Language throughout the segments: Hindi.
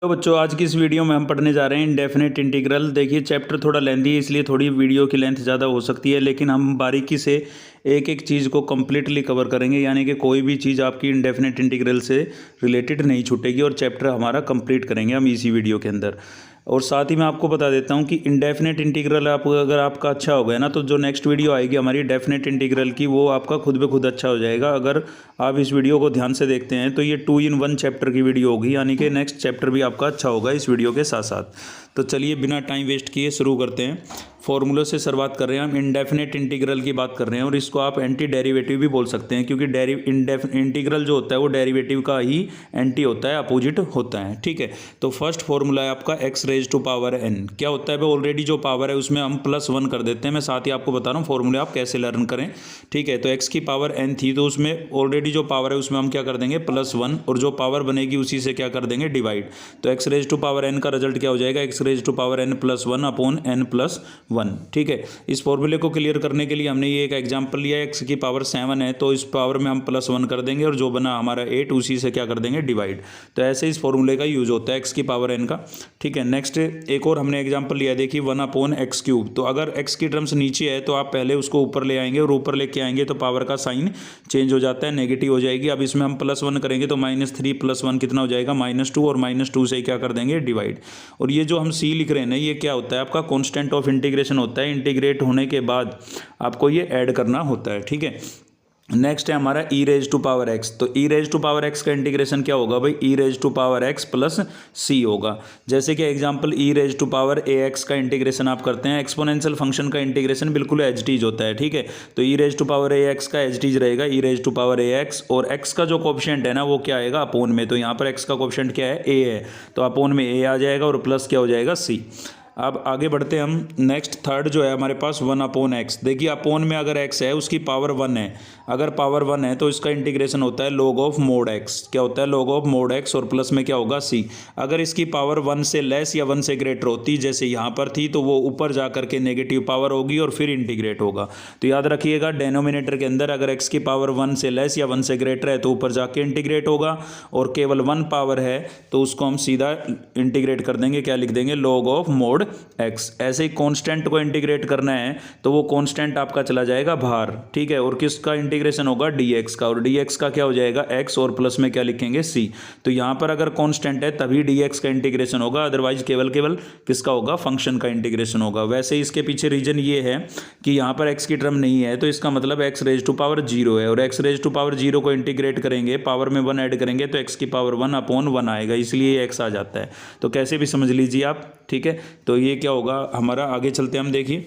तो बच्चों आज की इस वीडियो में हम पढ़ने जा रहे हैं इंडेफिनेट इंटीग्रल। देखिए चैप्टर थोड़ा लेंथी है इसलिए थोड़ी वीडियो की लेंथ ज़्यादा हो सकती है, लेकिन हम बारीकी से एक एक चीज़ को कम्प्लीटली कवर करेंगे, यानी कि कोई भी चीज़ आपकी इंडेफिनेट इंटीग्रल से रिलेटेड नहीं छूटेगी और चैप्टर हमारा कंप्लीट करेंगे हम इसी वीडियो के अंदर। और साथ ही मैं आपको बता देता हूँ कि इंडेफिनेट इंटीग्रल अगर आपका अच्छा हो गया ना, तो जो नेक्स्ट वीडियो आएगी हमारी डेफिनेट इंटीग्रल की, वो आपका खुद ब खुद अच्छा हो जाएगा। अगर आप इस वीडियो को ध्यान से देखते हैं तो ये 2 in 1 चैप्टर की वीडियो होगी, यानी कि नेक्स्ट चैप्टर भी आपका अच्छा होगा इस वीडियो के साथ साथ। तो चलिए बिना टाइम वेस्ट किए शुरू करते हैं। फॉर्मूले से शुरुआत कर रहे हैं हम। इंडेफिनेट इंटीग्रल की बात कर रहे हैं और इसको आप एंटी डेरिवेटिव भी बोल सकते हैं, क्योंकि इंटीग्रल जो होता है वो डेरिवेटिव का ही एंटी होता है, अपोजिट होता है। ठीक है, तो फर्स्ट फॉर्मूला है आपका x raise to power n। क्या होता है भाई, ऑलरेडी जो पावर है उसमें हम +1 कर देते हैं। मैं साथ ही आपको बता रहा हूँ फॉर्मूले आप कैसे लर्न करें। ठीक है, तो x की पावर n थी तो उसमें ऑलरेडी जो पावर है उसमें हम क्या कर देंगे +1, और जो पावर बनेगी उसी से क्या कर देंगे डिवाइड। तो x raise to power n का रिजल्ट क्या हो जाएगा, x raise to power n +1 upon n+1। ठीक है, इस फॉर्मूले को क्लियर करने के लिए हमने ये एक एग्जांपल लिया है। x की पावर 7 है तो इस पावर में हम +1 कर देंगे और जो बना हमारा 8 उसी से क्या कर देंगे डिवाइड। तो ऐसे इस फॉर्मूले का यूज होता है x की पावर n का। ठीक है, नेक्स्ट एक और हमने एग्जांपल लिया, देखिए 1/x³। तो अगर x की टर्म्स नीचे है तो आप पहले उसको ऊपर ले आएंगे और ऊपर लेके आएंगे तो पावर का साइन चेंज हो जाता है, नेगेटिव हो जाएगी। अब इसमें हम +1 करेंगे तो -3 + 1 कितना हो जाएगा -2, और -2 से क्या कर देंगे डिवाइड। और ये जो हम c लिख रहे हैं ना, ये क्या होता है आपका कांस्टेंट ऑफ इंटीग्रेशन होता है। इंटीग्रेट होने के बाद आपको ये ऐड करना होता है। ठीक है, नेक्स्ट है हमारा e raise to power x। तो e raise to power x का इंटीग्रेशन क्या होगा भाई, e raise to power x plus c होगा। जैसे कि example e raise to power ax का इंटीग्रेशन आप करते हैं, एक्सपोनेंशियल फंक्शन का इंटीग्रेशन बिल्कुल एज इट इज होता है। ठीक है, तो e raise to power ax का एज इट इज रहेगा e raise to power ax, और x का जो कोफिशिएंट है ना वो क्या आएगा अपोन में। तो यहाँ पर x का कोफिशिएंट क्या है, a है, तो अपोन में a आ जाएगा और प्लस क्या हो जाएगा c। अब आगे बढ़ते हैं हम। नेक्स्ट थर्ड जो है हमारे पास 1/x। देखिए अपोन में अगर x है उसकी पावर 1 है, अगर पावर 1 है तो इसका इंटीग्रेशन होता है log ऑफ मोड x। क्या होता है log ऑफ मोड x, और प्लस में क्या होगा c। अगर इसकी पावर 1 से लेस या 1 से ग्रेटर होती, जैसे यहाँ पर थी, तो वो ऊपर जा करके नेगेटिव पावर होगी और फिर इंटीग्रेट होगा। तो याद रखिएगा डेनोमिनेटर के अंदर अगर x की पावर 1 से लेस या 1 से ग्रेटर है तो ऊपर जाके इंटीग्रेट होगा, और केवल 1 पावर है तो उसको हम सीधा इंटीग्रेट कर देंगे, क्या लिख देंगे log ऑफ मोड x। ऐसे ही कांस्टेंट को इंटीग्रेट करना है तो वो कांस्टेंट आपका चला जाएगा बाहर। ठीक है, और किसका इंटीग्रेशन होगा dx का, और dx का क्या हो जाएगा x, और प्लस में क्या लिखेंगे c। तो यहाँ पर अगर कांस्टेंट है तभी dx का इंटीग्रेशन होगा, अदरवाइज केवल केवल किसका होगा, फंक्शन का इंटीग्रेशन होगा। वैसे ही इसके पीछे रीजन ये है कि यहाँ पर x की टर्म नहीं है, तो इसका मतलब x रेज टू पावर 0 है, और x रेज टू पावर 0 को इंटीग्रेट करेंगे, पावर में 1 ऐड करेंगे तो x की पावर 1/1 आएगा, इसलिए x आ जाता है। तो कैसे भी समझ लीजिए आप। ठीक है, तो ये क्या होगा हमारा, आगे चलते हैं हम। देखिए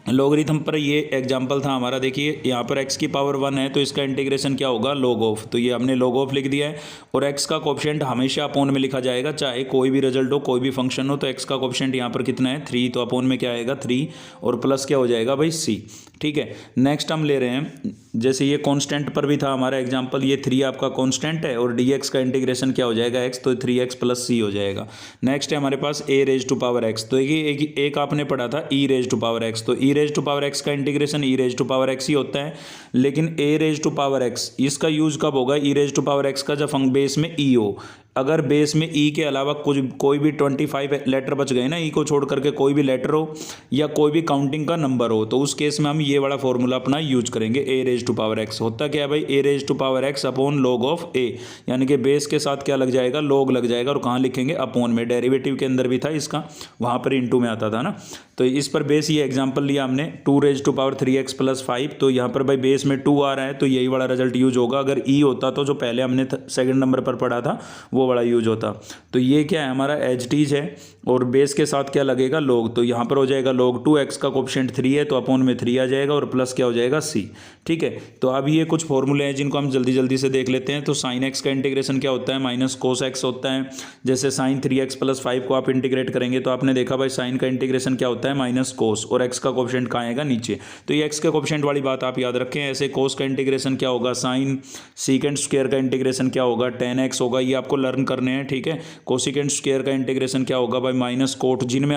लॉगरिथम पर ये एग्जांपल था हमारा। देखिए यहाँ पर x की पावर 1 है तो इसका इंटीग्रेशन क्या होगा log ऑफ, तो ये हमने log ऑफ लिख दिया है। और x का कोफिशिएंट हमेशा अपोन में लिखा जाएगा, चाहे कोई भी रिजल्ट हो, कोई भी फंक्शन हो। तो x का कोफिशिएंट यहाँ पर कितना है 3, तो अपोन में क्या आएगा 3, और प्लस क्या हो जाएगा भाई c। ठीक है, नेक्स्ट हम ले रहे हैं, जैसे ये कांस्टेंट पर भी था हमारा एग्जांपल, ये 3 आपका कांस्टेंट है और dx का इंटीग्रेशन क्या हो जाएगा x, तो 3x प्लस c हो जाएगा। नेक्स्ट है हमारे पास a raise to power x। तो ये एक आपने पढ़ा था e raise to power x। तो e raise to power x का integration e raise to power x ही होता है, लेकिन a raise to power x इसका यूज कब होगा, e raise to power x का जब बेस में e हो। अगर बेस में ई के अलावा कोई भी 25 लेटर बच गए ना, ई को छोड़ करके कोई भी लेटर हो या कोई भी काउंटिंग का नंबर हो, तो उस केस में हम ये वाला फॉर्मूला अपना यूज करेंगे। A raise to power x होता क्या है भाई, a raise to power x upon log of a, यानी कि बेस के साथ क्या लग जाएगा, लॉग लग जाएगा, और कहाँ लिखेंगे अपॉन में। डेरिवेटिव के अंदर भी था इसका, वहाँ पर इंटू में आता था ना। तो इस पर बेस ये एग्जाम्पल लिया हमने 2 raise to power 3x plus 5। तो यहाँ पर भाई बेस में 2 आ रहा है तो यही वाला रिजल्ट यूज होगा। अगर ई होता तो जो पहले हमने सेकंड नंबर पर पढ़ा था वो वाला यूज होता। तो ये क्या है हमारा एच टीज है, और बेस के साथ क्या लगेगा लॉग, तो यहाँ पर हो जाएगा log 2, x का कोफिशिएंट 3 है तो अपॉन में 3 आ जाएगा, और प्लस क्या हो जाएगा c। ठीक है, तो अब ये कुछ फॉर्मूले हैं जिनको हम जल्दी जल्दी से देख लेते हैं। तो साइन x का इंटीग्रेशन क्या होता है, माइनस कोस x होता है। जैसे साइन 3x प्लस 5 को आप इंटीग्रेट करेंगे तो आपने देखा भाई साइन का इंटीग्रेशन क्या होता है, माइनस कोस, और x का कोफिशिएंट कहाँ आएगा नीचे। तो ये x के कोफिशिएंट वाली बात आप याद रखें। ऐसे कोस का इंटीग्रेशन क्या होगा, साइन, सीकेंड स्क्वायर का इंटीग्रेशन क्या होगा, 10x होगा। ये आपको लर्न लर्न करने हैं, ठीक है। कोसिकेंट स्क्वायर का इंटीग्रेशन क्या होगा भाई, माइनस कोट, जिसमें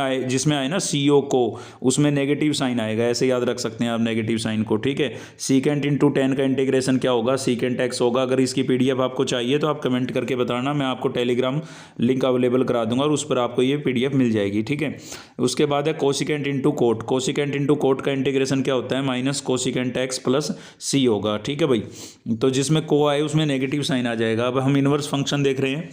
आए ना CO को, उसमें नेगेटिव साइन आएगा, ऐसे याद रख सकते हैं आप नेगेटिव साइन को, ठीक है। सीकेंट इंटू टेन का इंटीग्रेशन क्या होगा, सीकेंट एक्स होगा। अगर इसकी PDF आपको चाहिए तो आप कमेंट करके बताना, मैं आपको टेलीग्राम लिंक अवेलेबल करा दूंगा और उस पर आपको ये PDF मिल जाएगी, ठीक है। उसके बाद है cosecant into coat, cosecant into coat का इंटीग्रेशन क्या होता है, minus cosecant x plus C होगा, ठीक है भाई। तो जिसमें को आए उसमें नेगेटिव साइन आ जाएगा। अब हम इनवर्स फंक्शन देख रहे हैं,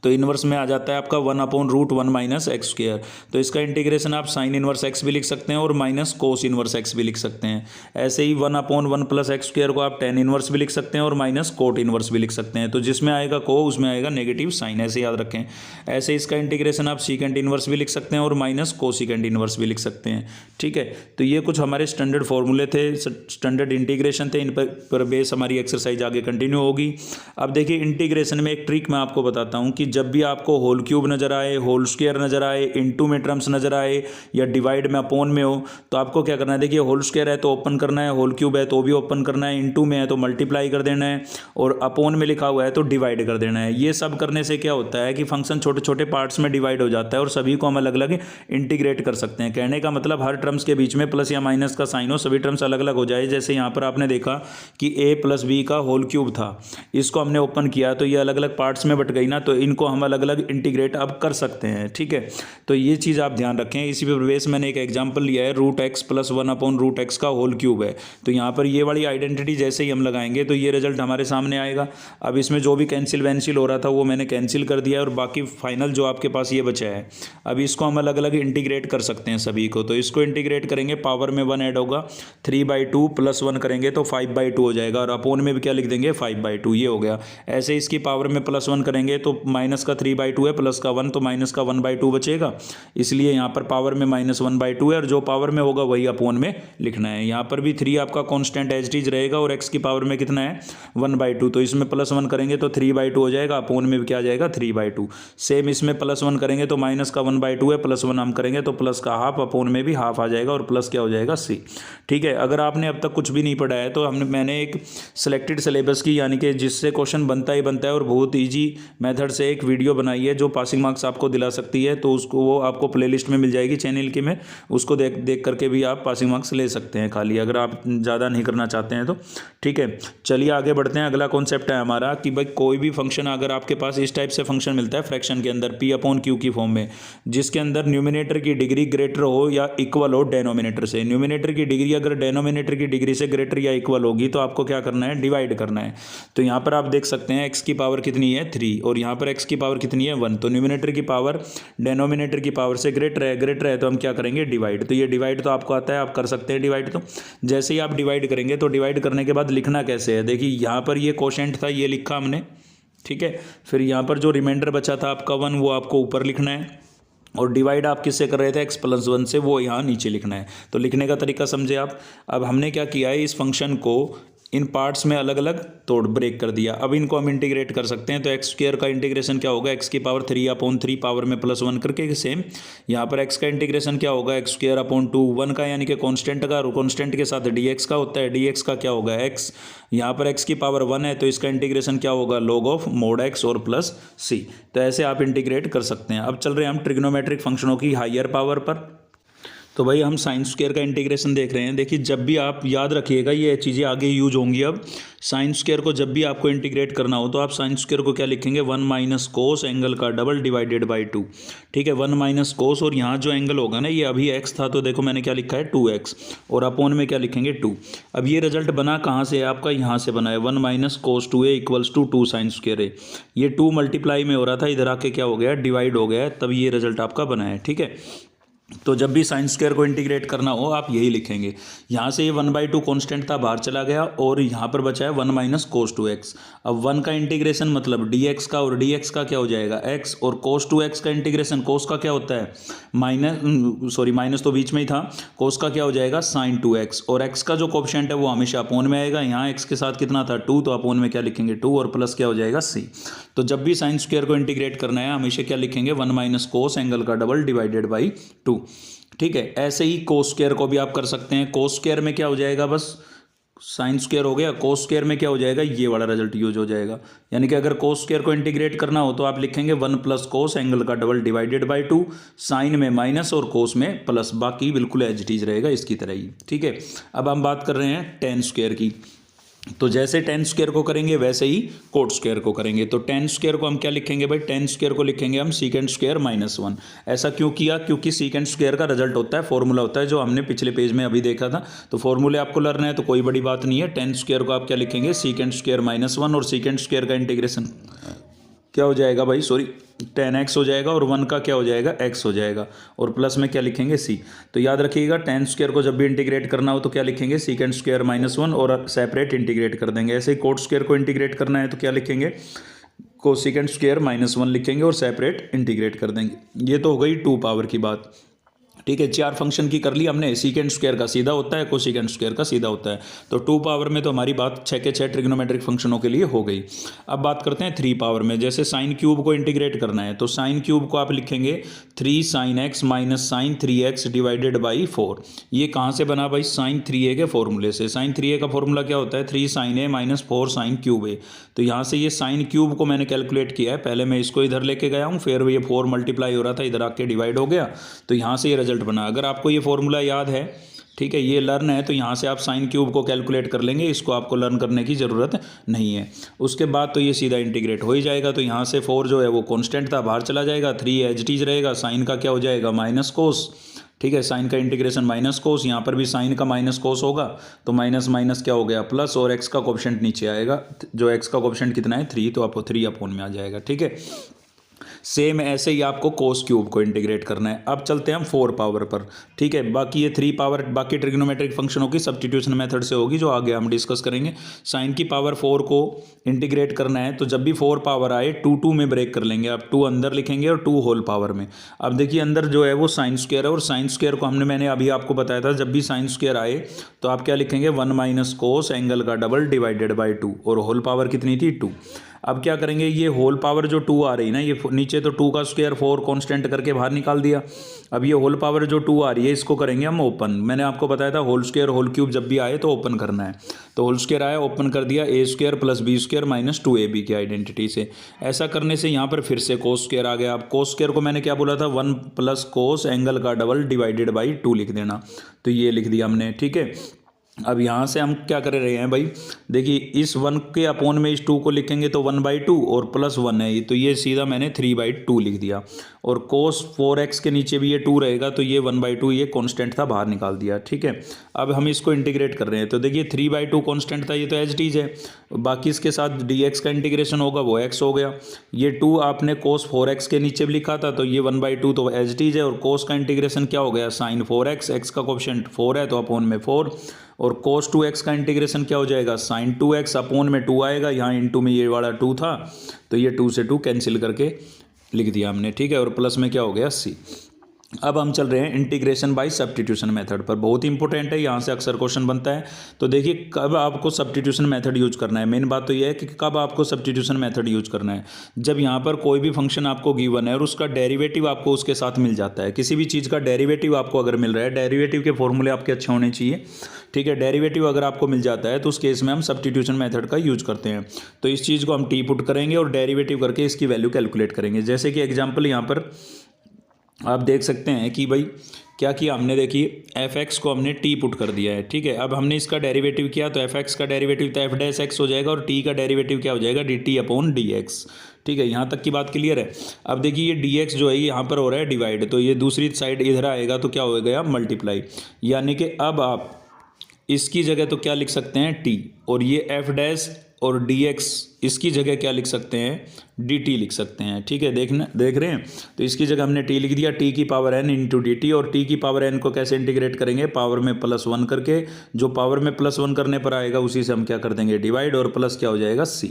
तो इन्वर्स में आ जाता है आपका 1/√1 माइनस एक्स स्क्वायर। तो इसका इंटीग्रेशन आप साइन इन्वर्स एक्स भी लिख सकते हैं और माइनस कोस इन्वर्स एक्स भी लिख सकते हैं। ऐसे ही 1/1 प्लस एक्स स्क्वायर को आप टेन इन्वर्स भी लिख सकते हैं और माइनस कोट इन्वर्स भी लिख सकते हैं। तो जिसमें आएगा को उसमें आएगा नेगेटिव साइन, ऐसे याद रखें। ऐसे इसका इंटीग्रेशन आप सीकेंट इन्वर्स भी लिख सकते हैं और माइनस कोसिकेंट इन्वर्स भी लिख सकते हैं, ठीक है। तो ये कुछ हमारे स्टैंडर्ड फॉर्मूले थे, स्टैंडर्ड इंटीग्रेशन थे, इन पर बेस हमारी एक्सरसाइज आगे कंटिन्यू होगी। अब देखिए इंटीग्रेशन में एक ट्रिक मैं आपको बताता हूँ कि जब भी आपको होल क्यूब नजर आए, होल स्क्वायर नजर आए, इनटू में टर्म्स नजर आए या डिवाइड में अपोन में हो, तो आपको क्या करना है, देखिए होल स्क्वायर है तो ओपन करना है, होल क्यूब है तो भी ओपन करना है, इनटू में है तो मल्टीप्लाई कर देना है, और अपोन में लिखा हुआ है तो डिवाइड कर देना है। ये सब करने से क्या होता है कि फंक्शन छोटे छोटे पार्ट्स में डिवाइड हो जाता है और सभी को हम अलग अलग इंटीग्रेट कर सकते हैं। कहने का मतलब हर टर्म्स के बीच में प्लस या माइनस का साइन हो, सभी टर्म्स अलग अलग हो जाए। जैसे यहाँ पर आपने देखा कि a + b का होल क्यूब था, इसको हमने ओपन किया तो ये अलग अलग पार्ट्स में बट गई ना, तो इनको हम अलग अलग इंटीग्रेट अब कर सकते हैं, ठीक है। तो ये चीज़ आप ध्यान रखें। इसी पर बेस मैंने एक एग्जांपल लिया है, √x + 1/√x का होल क्यूब है। तो यहाँ पर ये वाली आइडेंटिटी जैसे ही हम लगाएंगे तो ये रिजल्ट हमारे सामने आएगा। अब इसमें जो भी कैंसिल वैंसिल हो रहा था वो मैंने कैंसिल कर दिया और बाकी फाइनल जो आपके पास ये बचा है, अब इसको हम अलग अलग इंटीग्रेट कर सकते हैं सभी को। तो इसको इंटीग्रेट करेंगे, पावर में 1 ऐड होगा, 3/2 + 1 करेंगे तो 5/2 हो जाएगा, और अपोन में भी क्या लिख देंगे 5/2, ये हो गया। ऐसे इसकी पावर में +1 करेंगे तो माइनस का 3/2 है, प्लस का 1 तो माइनस का 1/2 बचेगा, इसलिए यहाँ पर पावर में -1/2 है, और जो पावर में होगा वही अपोन में लिखना है। यहाँ पर भी 3 आपका कांस्टेंट एज इट इज रहेगा और x की पावर में कितना है 1/2, तो इसमें +1 करेंगे तो 3/2 हो जाएगा, अपोन में भी क्या आ जाएगा 3/2। सेम इसमें +1 करेंगे तो माइनस का 1/2 है, +1 हम करेंगे तो प्लस का हाफ, अपोन में भी हाफ आ जाएगा और प्लस क्या हो जाएगा C, ठीक है। अगर आपने अब तक कुछ भी नहीं पढ़ा है तो मैंने एक सिलेक्टेड सिलेबस की, यानी कि जिससे क्वेश्चन बनता ही बनता है और बहुत ईजी मेथड से एक वीडियो बनाई है जो पासिंग मार्क्स आपको दिला सकती है। तो उसको वो आपको प्लेलिस्ट में मिल जाएगी चैनल की में, उसको देख करके भी आप पासिंग मार्क्स ले सकते हैं खाली, अगर आप ज़्यादा नहीं करना चाहते हैं तो, ठीक है। चलिए आगे बढ़ते हैं। अगला कॉन्सेप्ट है हमारा कि भाई कोई भी फंक्शन अगर आपके पास इस टाइप से फंक्शन मिलता है फ्रैक्शन के अंदर P/Q की फॉर्म में, जिसके अंदर न्यूमिनेटर की डिग्री ग्रेटर हो या इक्वल हो डेनोमिनेटर से। न्यूमिनेटर की डिग्री अगर डेनोमिनेटर की डिग्री से ग्रेटर या इक्वल होगी तो आपको क्या करना है, डिवाइड करना है। तो यहाँ पर आप देख सकते हैं x की पावर कितनी है 3 और यहाँ पर x की पावर कितनी है 1, तो न्यूमिनेटर की पावर डेनोमिनेटर की पावर से ग्रेटर है तो हम क्या करेंगे डिवाइड। तो ये डिवाइड तो आपको आता है, आप कर सकते हैं डिवाइड। तो जैसे ही आप डिवाइड करेंगे तो डिवाइड करने के बाद लिखना कैसे है, देखिए यहाँ पर ये कोशेंट था, ये लिखा हमने, ठीक है। फिर यहाँ पर जो रिमाइंडर बचा था आपका 1 वो आपको ऊपर लिखना है, और डिवाइड आप किससे कर रहे थे x + 1 से, वो यहाँ नीचे लिखना है। तो लिखने का तरीका समझे आप। अब हमने क्या किया है, इस फंक्शन को इन पार्ट्स में अलग अलग तोड़ ब्रेक कर दिया। अब इनको हम इंटीग्रेट कर सकते हैं। तो x² का इंटीग्रेशन क्या होगा, x की पावर 3/3 पावर में +1 करके, सेम यहाँ पर x का इंटीग्रेशन क्या होगा, x²/2 1 का, यानी कि कांस्टेंट का, और कांस्टेंट के साथ dx का होता है, dx का क्या होगा x, यहाँ पर x की पावर 1 है तो इसका इंटीग्रेशन क्या होगा log mod x और प्लस c। तो ऐसे आप इंटीग्रेट कर सकते हैं। अब चल रहे हैं हम ट्रिग्नोमेट्रिक फंक्शनों की हायर पावर पर। तो भाई हम साइन स्क्वायर का इंटीग्रेशन देख रहे हैं। देखिए जब भी आप याद रखिएगा, ये चीज़ें आगे यूज होंगी। अब साइन स्क्वायर को जब भी आपको इंटीग्रेट करना हो तो आप साइन स्क्वायर को क्या लिखेंगे, 1 - कोस एंगल का डबल डिवाइडेड बाई 2, ठीक है। 1 - कोस, और यहाँ जो एंगल होगा ना, ये अभी x था तो देखो मैंने क्या लिखा है 2x, और अपोन में क्या लिखेंगे 2। अब ये रिजल्ट बना कहाँ से है आपका, यहाँ से बना है 1 - कोस 2a = 2 साइन स्क्वायर a। ये 2 मल्टीप्लाई में हो रहा था, इधर आके क्या हो गया, डिवाइड हो गया, तब ये रिजल्ट आपका बना है, ठीक है। तो जब भी साइन स्क्वायर को इंटीग्रेट करना हो आप यही लिखेंगे। यहाँ से ये 1/2 कांस्टेंट था, बाहर चला गया, और यहाँ पर बचा है 1 - कोस 2x। अब 1 का इंटीग्रेशन मतलब dx का, और dx का क्या हो जाएगा x, और कोस 2x का इंटीग्रेशन, कोस का क्या होता है माइनस तो बीच में ही था, कोस का क्या हो जाएगा sin 2x, और x का जो कोएफिशिएंट है वो हमेशा अपोन में आएगा। यहाँ x के साथ कितना था 2, तो अपोन में क्या लिखेंगे 2, और प्लस क्या हो जाएगा c। तो जब भी साइन स्क्वायर को इंटीग्रेट करना है हमेशा क्या लिखेंगे, 1 - कोस एंगल का डबल डिवाइडेड बाई 2, ठीक है। ऐसे ही कोस स्क्वायर को भी आप कर सकते हैं। कोस स्क्वायर में क्या हो जाएगा, बस साइन स्क्वायर हो गया, कोस स्क्वायर में क्या हो जाएगा, ये वाला रिजल्ट यूज हो जाएगा। यानी कि अगर कोस स्क्वायर को इंटीग्रेट करना हो तो आप लिखेंगे 1 प्लस कोस एंगल का डबल डिवाइडेड बाय 2, साइन में माइनस और कोस में प्लस, बाकी बिल्कुल एज इट इज रहेगा इसकी तरह ही। ठीक है, अब हम बात कर रहे हैं टेन स्क्वायर की। तो जैसे टेन स्क्वायर को करेंगे वैसे ही कोट स्क्वायर को करेंगे। तो टेन स्क्वायर को हम क्या लिखेंगे भाई, टेन स्क्वायर को लिखेंगे हम सीकेंड स्क्वायर माइनस 1। ऐसा क्यों किया, क्योंकि सीकेंड स्क्वायर का रिजल्ट होता है, फॉर्मूला होता है जो हमने पिछले पेज में अभी देखा था। तो फॉर्मूले आपको लर्न है तो कोई बड़ी बात नहीं है। टेन स्क्वायर को आप क्या लिखेंगे, सीकेंड स्क्वायर माइनस 1, और सीकेंड स्क्वायर का इंटीग्रेशन क्या हो जाएगा भाई, सॉरी 10x हो जाएगा, और 1 का क्या हो जाएगा, x हो जाएगा, और प्लस में क्या लिखेंगे c। तो याद रखिएगा टेन स्क्वायर को जब भी इंटीग्रेट करना हो तो क्या लिखेंगे, सीकेंड स्क्वायर माइनस 1, और सेपरेट इंटीग्रेट कर देंगे। ऐसे ही कोट स्क्वायर को इंटीग्रेट करना है तो क्या लिखेंगे, कोसेकेंड स्क्वायर माइनस 1 लिखेंगे और सेपरेट इंटीग्रेट कर देंगे। ये तो हो गई 2 पावर की बात। ठीक है, 4 फंक्शन की कर ली हमने। सीकेंड स्क्वायर का सीधा होता है, कोसेकेंड स्क्वायर का सीधा होता है। तो 2 पावर में तो हमारी बात 6 के 6 ट्रिग्नोमेट्रिक फंक्शनों के लिए हो गई। अब बात करते हैं 3 पावर में। जैसे साइन क्यूब को इंटीग्रेट करना है तो साइन क्यूब को आप लिखेंगे 3 sine X minus sine 3x divided by 4। ये कहाँ से बना भाई, साइन 3a के फॉर्मूले से। साइन 3a का फॉर्मूला क्या होता है, 3 sine a minus 4 sine cube a. तो यहाँ से ये साइन क्यूब को मैंने कैलकुलेट किया है, पहले मैं इसको इधर लेके गया हूँ, फिर ये 4 मल्टीप्लाई हो रहा था, इधर आके डिवाइड हो गया, तो यहाँ से ये रिजल्ट बना। अगर आपको ये फॉर्मूला याद है, ठीक है, ये लर्न है, तो यहाँ से आप साइन क्यूब को कैलकुलेट कर लेंगे, इसको आपको लर्न करने की ज़रूरत नहीं है। उसके बाद तो ये सीधा इंटीग्रेट हो ही जाएगा। तो यहाँ से 4 जो है वो कांस्टेंट था, बाहर चला जाएगा, 3 एज इट इज रहेगा, साइन का क्या हो जाएगा, माइनस कोस। ठीक है, साइन का इंटीग्रेशन माइनस कोस, यहाँ पर भी साइन का माइनस कोस होगा, तो माइनस माइनस क्या हो गया, प्लस, और एक्स का कोएफिशिएंट नीचे आएगा, जो एक्स का कोएफिशिएंट कितना है 3, तो आपको 3 अपॉन में आ जाएगा। ठीक है, सेम ऐसे ही आपको कोस क्यूब को इंटीग्रेट करना है। अब चलते हैं हम 4 पावर पर। ठीक है, बाकी ये 3 पावर बाकी ट्रिग्नोमेट्रिक फंक्शनों की सब्स्टिट्यूशन मेथड से होगी, जो आगे हम डिस्कस करेंगे। साइन की पावर 4 को इंटीग्रेट करना है तो जब भी 4 पावर आए 2 में ब्रेक कर लेंगे। आप 2 अंदर लिखेंगे और 2 होल पावर में। अब देखिए अंदर जो है वो साइन स्क्वायर है, और साइन स्क्वायर को मैंने अभी आपको बताया था, जब भी साइन स्क्वायर आए तो आप क्या लिखेंगे, 1 माइनस कोस एंगल का डबल डिवाइडेड बाई 2, और होल पावर कितनी थी, 2। अब क्या करेंगे, ये होल पावर जो 2 आ रही ना, ये नीचे तो 2 का स्क्वायर 4 कांस्टेंट करके बाहर निकाल दिया। अब ये होल पावर जो 2 आ रही है इसको करेंगे हम ओपन। मैंने आपको बताया था होल स्क्वायर होल क्यूब जब भी आए तो ओपन करना है। तो होल स्क्वायर आया, ओपन कर दिया, a square plus b square minus 2ab की आइडेंटिटी से। ऐसा करने से यहाँ पर फिर से कोस स्क्वायर आ गया। अब कोस स्क्वायर को मैंने क्या बोला था, 1 प्लस कोस एंगल का डबल डिवाइडेड बाई 2 लिख देना। तो ये लिख दिया हमने। ठीक है, अब यहाँ से हम क्या कर रहे हैं भाई, देखिए इस 1 के अपोन में इस 2 को लिखेंगे तो 1/2 और प्लस 1 है, तो ये सीधा मैंने 3/2 लिख दिया। और कोस 4x के नीचे भी ये 2 रहेगा, तो ये 1/2 ये कांस्टेंट था, बाहर निकाल दिया। ठीक है, अब हम इसको इंटीग्रेट कर रहे हैं तो देखिए 3/2 कांस्टेंट था, ये तो एज इट इज है, बाकी इसके साथ dx का इंटीग्रेशन होगा वो x हो गया। ये 2 आपने कोस 4x के नीचे भी लिखा था, तो ये 1/2 तो एज इट इज है, और कोस का इंटीग्रेशन क्या हो गया, साइन 4x, x का कोएफिशिएंट 4 है तो अपोन में 4, और cos 2x का इंटीग्रेशन क्या हो जाएगा, sin 2x, अपोन में 2 आएगा, यहाँ इंटू में ये वाला 2 था, तो ये 2 से 2 कैंसिल करके लिख दिया हमने। ठीक है, और प्लस में क्या हो गया, c। अब हम चल रहे हैं इंटीग्रेशन बाय सब्स्टिट्यूशन मेथड पर। बहुत इंपॉर्टेंट है, यहाँ से अक्सर क्वेश्चन बनता है। तो देखिए कब आपको सब्स्टिट्यूशन मेथड यूज करना है, मेन बात तो यह है कि कब आपको सब्स्टिट्यूशन मेथड यूज करना है, जब यहाँ पर कोई भी फंक्शन आपको गिवन है और उसका डेरिवेटिव आपको उसके साथ मिल जाता है। किसी भी चीज़ का डेरिवेटिव आपको अगर मिल रहा है, डेरिवेटिव के फॉर्मूले आपके अच्छे होने चाहिए। ठीक है, डेरिवेटिव अगर आपको मिल जाता है तो उस केस में हम सब्स्टिट्यूशन मेथड का यूज करते हैं। तो इस चीज़ को हम टी पुट करेंगे और डेरिवेटिव करके इसकी वैल्यू कैलकुलेट करेंगे। जैसे कि एग्जाम्पल यहाँ पर आप देख सकते हैं कि भाई क्या किया हमने, देखिए f(x) को हमने t पुट कर दिया है। ठीक है, अब हमने इसका डेरिवेटिव किया तो f(x) का डेरिवेटिव तो f' हो जाएगा, और t का डेरिवेटिव क्या हो जाएगा, dt/dx। ठीक है, यहाँ तक की बात क्लियर है। अब देखिए ये dx जो है यहाँ पर हो रहा है डिवाइड, तो ये दूसरी साइड इधर आएगा तो क्या हो गया, मल्टीप्लाई। यानी कि अब आप इसकी जगह तो क्या लिख सकते हैं, t, और ये f' और dx इसकी जगह क्या लिख सकते हैं, dt लिख सकते हैं। ठीक है, देख रहे हैं, तो इसकी जगह हमने t लिख दिया, t की पावर n इंटू dt, और t की पावर n को कैसे इंटीग्रेट करेंगे, पावर में +1 करके, जो पावर में +1 करने पर आएगा उसी से हम क्या कर देंगे, डिवाइड, और प्लस क्या हो जाएगा, c।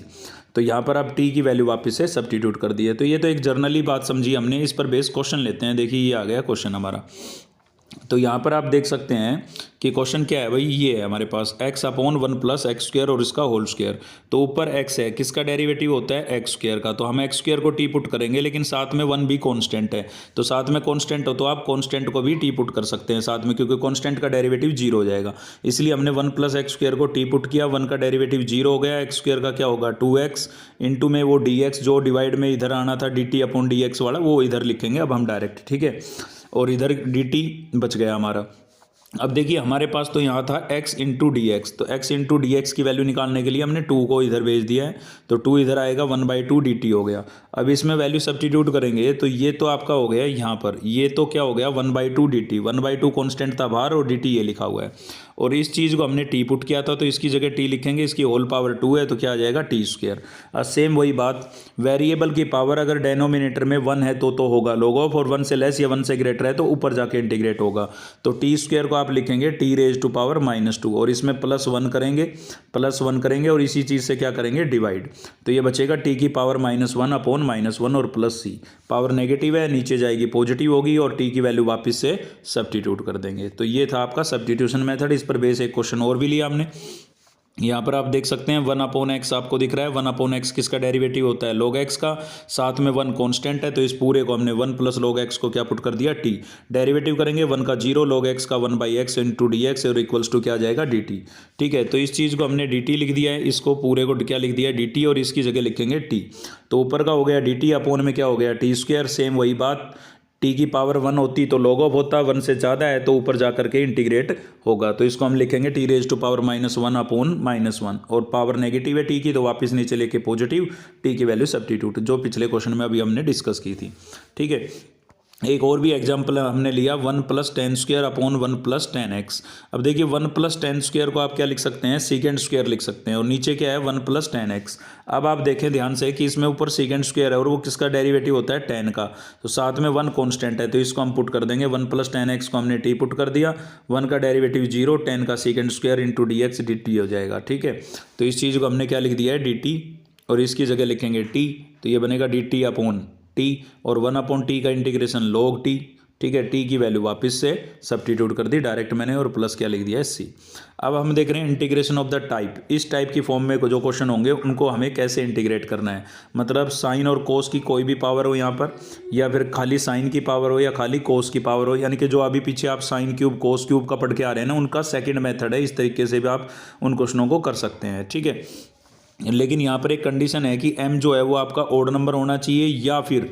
तो यहाँ पर आप t की वैल्यू वापस से सब्स्टिट्यूट कर दी है। तो ये तो एक जर्नली बात समझी हमने, इस पर बेस क्वेश्चन लेते हैं। देखिए ये आ गया क्वेश्चन हमारा। तो यहाँ पर आप देख सकते हैं कि क्वेश्चन क्या है भाई, ये है हमारे पास x upon 1 plus x square और इसका होल स्क्वायर। तो ऊपर x है, किसका डेरिवेटिव होता है, एक्स स्क्वायर का। तो हम एक्स स्क्वायर को टी पुट करेंगे, लेकिन साथ में 1 भी कांस्टेंट है। तो साथ में कांस्टेंट हो तो आप कांस्टेंट को भी टी पुट कर सकते हैं साथ में, क्योंकि कांस्टेंट का डेरिवेटिव 0 हो जाएगा। इसलिए हमने 1 प्लस एक्स स्क्वायर को टी पुट किया, 1 का डेरिवेटिव 0 हो गया, एक्स स्क्वायर का क्या होगा 2x, इंटू में वो dx जो डिवाइड में इधर आना था dt अपॉन dx वाला, वो इधर लिखेंगे अब हम डायरेक्ट, ठीक है। और इधर dt बच गया हमारा। अब देखिए हमारे पास तो यहाँ था x इंटू डी एक्स, तो x इंटू डी एक्स की वैल्यू निकालने के लिए हमने 2 को इधर भेज दिया है, तो 2 इधर आएगा, 1/2 dt हो गया। अब इसमें वैल्यू सब्स्टिट्यूट करेंगे तो ये तो आपका हो गया यहाँ पर, ये तो क्या हो गया 1/2 dt, 1/2 कॉन्स्टेंट था बाहर और dt ये लिखा हुआ है। और इस चीज़ को हमने टी पुट किया था, तो इसकी जगह टी लिखेंगे, इसकी होल पावर 2 है तो क्या आ जाएगा टी स्क्वायर। सेम वही बात, वेरिएबल की पावर अगर डेनोमिनेटर में 1 है तो होगा लॉग ऑफ, और 1 से लेस या 1 से ग्रेटर है तो ऊपर जाके इंटीग्रेट होगा। तो टी स्क्वायर को आप लिखेंगे टी रेज टू पावर -2, और इसमें +1 करेंगे और इसी चीज़ से क्या करेंगे डिवाइड। तो ये बचेगा टी की पावर -1 अपॉन -1 और प्लस सी, पावर नेगेटिव है नीचे जाएगी पॉजिटिव होगी, और टी की वैल्यू वापस से सब्स्टिट्यूट कर देंगे। तो ये था आपका सब्स्टिट्यूशन मेथड। इस पर बेस एक क्वेश्चन और भी लिया हमने। यहाँ पर आप देख सकते हैं 1/x आपको दिख रहा है, 1/x किसका डेरिवेटिव होता है log x का, साथ में 1 कांस्टेंट है, तो इस पूरे को हमने 1 प्लस log x को क्या पुट कर दिया t, डेरिवेटिव करेंगे 1 का 0, log x का 1/x इंटू डी एक्स और इक्वल्स टू क्या आ जाएगा dt। ठीक है, तो इस चीज़ को हमने dt लिख दिया है, इसको पूरे को क्या लिख दिया है dt, और इसकी जगह लिखेंगे t। तो ऊपर का हो गया dt अपॉन में क्या हो गया टी स्क्वायर, सेम वही बात, टी की पावर 1 होती तो लॉग ऑफ होता, 1 से ज़्यादा है तो ऊपर जा करके इंटीग्रेट होगा। तो इसको हम लिखेंगे T raise to power -1 upon -1, और पावर नेगेटिव है टी की तो वापस नीचे लेके पॉजिटिव, टी की वैल्यू सब्स्टिट्यूट, जो पिछले क्वेश्चन में अभी हमने डिस्कस की थी। ठीक है, एक और भी एग्जाम्पल हमने लिया 1 + 10² अपॉन 1 + 10x। अब देखिए 1 + 10² को आप क्या लिख सकते हैं, सेकेंड स्क्वायर लिख सकते हैं, और नीचे क्या है 1 + 10x। अब आप देखें ध्यान से कि इसमें ऊपर सेकेंड स्क्वायर है और वो किसका डेरिवेटिव होता है 10 का, तो साथ में 1 कांस्टेंट है, तो इसको हम पुट कर देंगे, 1 + 10x को हमने t पुट कर दिया, 1 का डेरिवेटिव 0, 10 का second square into dx dt हो जाएगा। ठीक है, तो इस चीज़ को हमने क्या लिख दिया है dt, और इसकी जगह लिखेंगे t, तो ये बनेगा dt अपॉन टी, और 1/t का इंटीग्रेशन log t। ठीक है, टी की वैल्यू वापस से सब्स्टिट्यूट कर दी डायरेक्ट मैंने, और प्लस क्या लिख दिया है सी। अब हम देख रहे हैं इंटीग्रेशन ऑफ द टाइप, इस टाइप की फॉर्म में जो क्वेश्चन होंगे उनको हमें कैसे इंटीग्रेट करना है, मतलब साइन और कोस की कोई भी पावर हो यहाँ पर, या फिर खाली साइन की पावर हो या खाली कोस की पावर हो, यानी कि जो अभी पीछे आप साइन क्यूब कोस क्यूब का पढ़ के आ रहे हैं ना, उनका सेकेंड मेथड है। इस तरीके से भी आप उन क्वेश्चनों को कर सकते हैं। ठीक है, लेकिन यहाँ पर एक कंडीशन है कि m जो है वो आपका ओड नंबर होना चाहिए, या फिर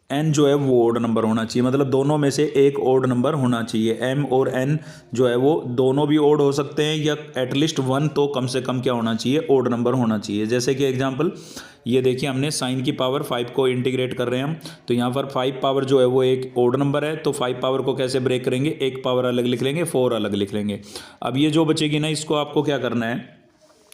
n जो है वो ओड नंबर होना चाहिए, मतलब दोनों में से एक ओड नंबर होना चाहिए। m और n जो है वो दोनों भी ओड हो सकते हैं, या एटलीस्ट 1 तो कम से कम क्या होना चाहिए, ओड नंबर होना चाहिए। जैसे कि एग्जांपल ये देखिए, हमने साइन की पावर 5 को इंटीग्रेट कर रहे हैं हम, तो यहाँ पर 5 पावर जो है वो एक ओड नंबर है, तो 5 पावर को कैसे ब्रेक करेंगे, एक पावर अलग लिख लेंगे, 4 अलग लिख लेंगे। अब ये जो बचेगी ना, इसको आपको क्या करना है,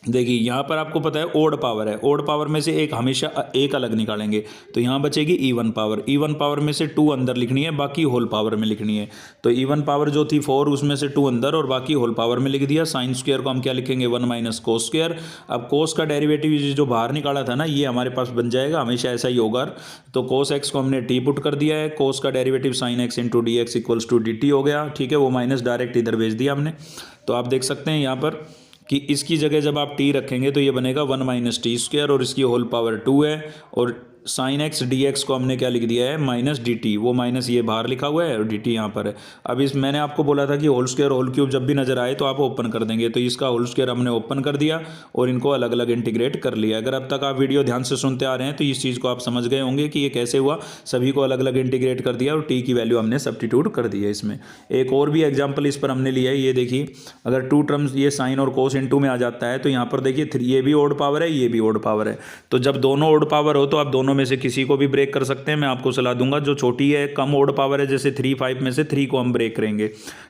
देखिए यहाँ पर आपको पता है ओड पावर है, ओड पावर में से एक हमेशा एक अलग निकालेंगे, तो यहाँ बचेगी इवन पावर, इवन पावर में से 2 अंदर लिखनी है, बाकी होल पावर में लिखनी है। तो इवन पावर जो थी 4, उसमें से 2 अंदर और बाकी होल पावर में लिख दिया। साइन स्क्वायर को हम क्या लिखेंगे 1 - कोस स्क्वायर। अब कोस का डेरिवेटिव जो बाहर निकाला था ना, ये हमारे पास बन जाएगा, हमेशा ऐसा ही होगा। तो कोस एक्स को हमने टी पुट कर दिया है, कोस का derivative sine X into D X equals to D T हो गया। ठीक है, वो माइनस डायरेक्ट इधर भेज दिया हमने। तो आप देख सकते हैं यहाँ पर कि इसकी जगह जब आप t रखेंगे तो ये बनेगा 1 - t², और इसकी होल पावर 2 है, और साइन एक्स डी एक्स को हमने क्या लिख दिया है -dt, वो माइनस ये बाहर लिखा हुआ है और dt यहाँ पर है। अब इस मैंने आपको बोला था कि होल स्क्वायर होल क्यूब जब भी नजर आए तो आप ओपन कर देंगे, तो इसका होल स्क्वायर हमने ओपन कर दिया और इनको अलग अलग इंटीग्रेट कर लिया। अगर अब तक आप वीडियो ध्यान से सुनते आ रहे हैं तो इस चीज़ को आप समझ गए होंगे कि ये कैसे हुआ, सभी को अलग अलग इंटीग्रेट कर दिया और टी की वैल्यू हमने सब्स्टिट्यूट कर दी है इसमें। एक और भी एग्जाम्पल इस पर हमने लिया है, ये देखिए, अगर 2 टर्म्स ये साइन और कोस इनटू में आ जाता है तो यहाँ पर देखिए 3, ये भी ओड पावर है, ये भी ओड पावर है। तो जब दोनों ओड पावर हो तो आप दोनों में से किसी को भी ब्रेक कर सकते हैं। मैं आपको सलाह दूंगा जो छोटी है, कम ओड पावर है, जैसे 3, 5 में से 3 को हम ब्रेक करेंगे।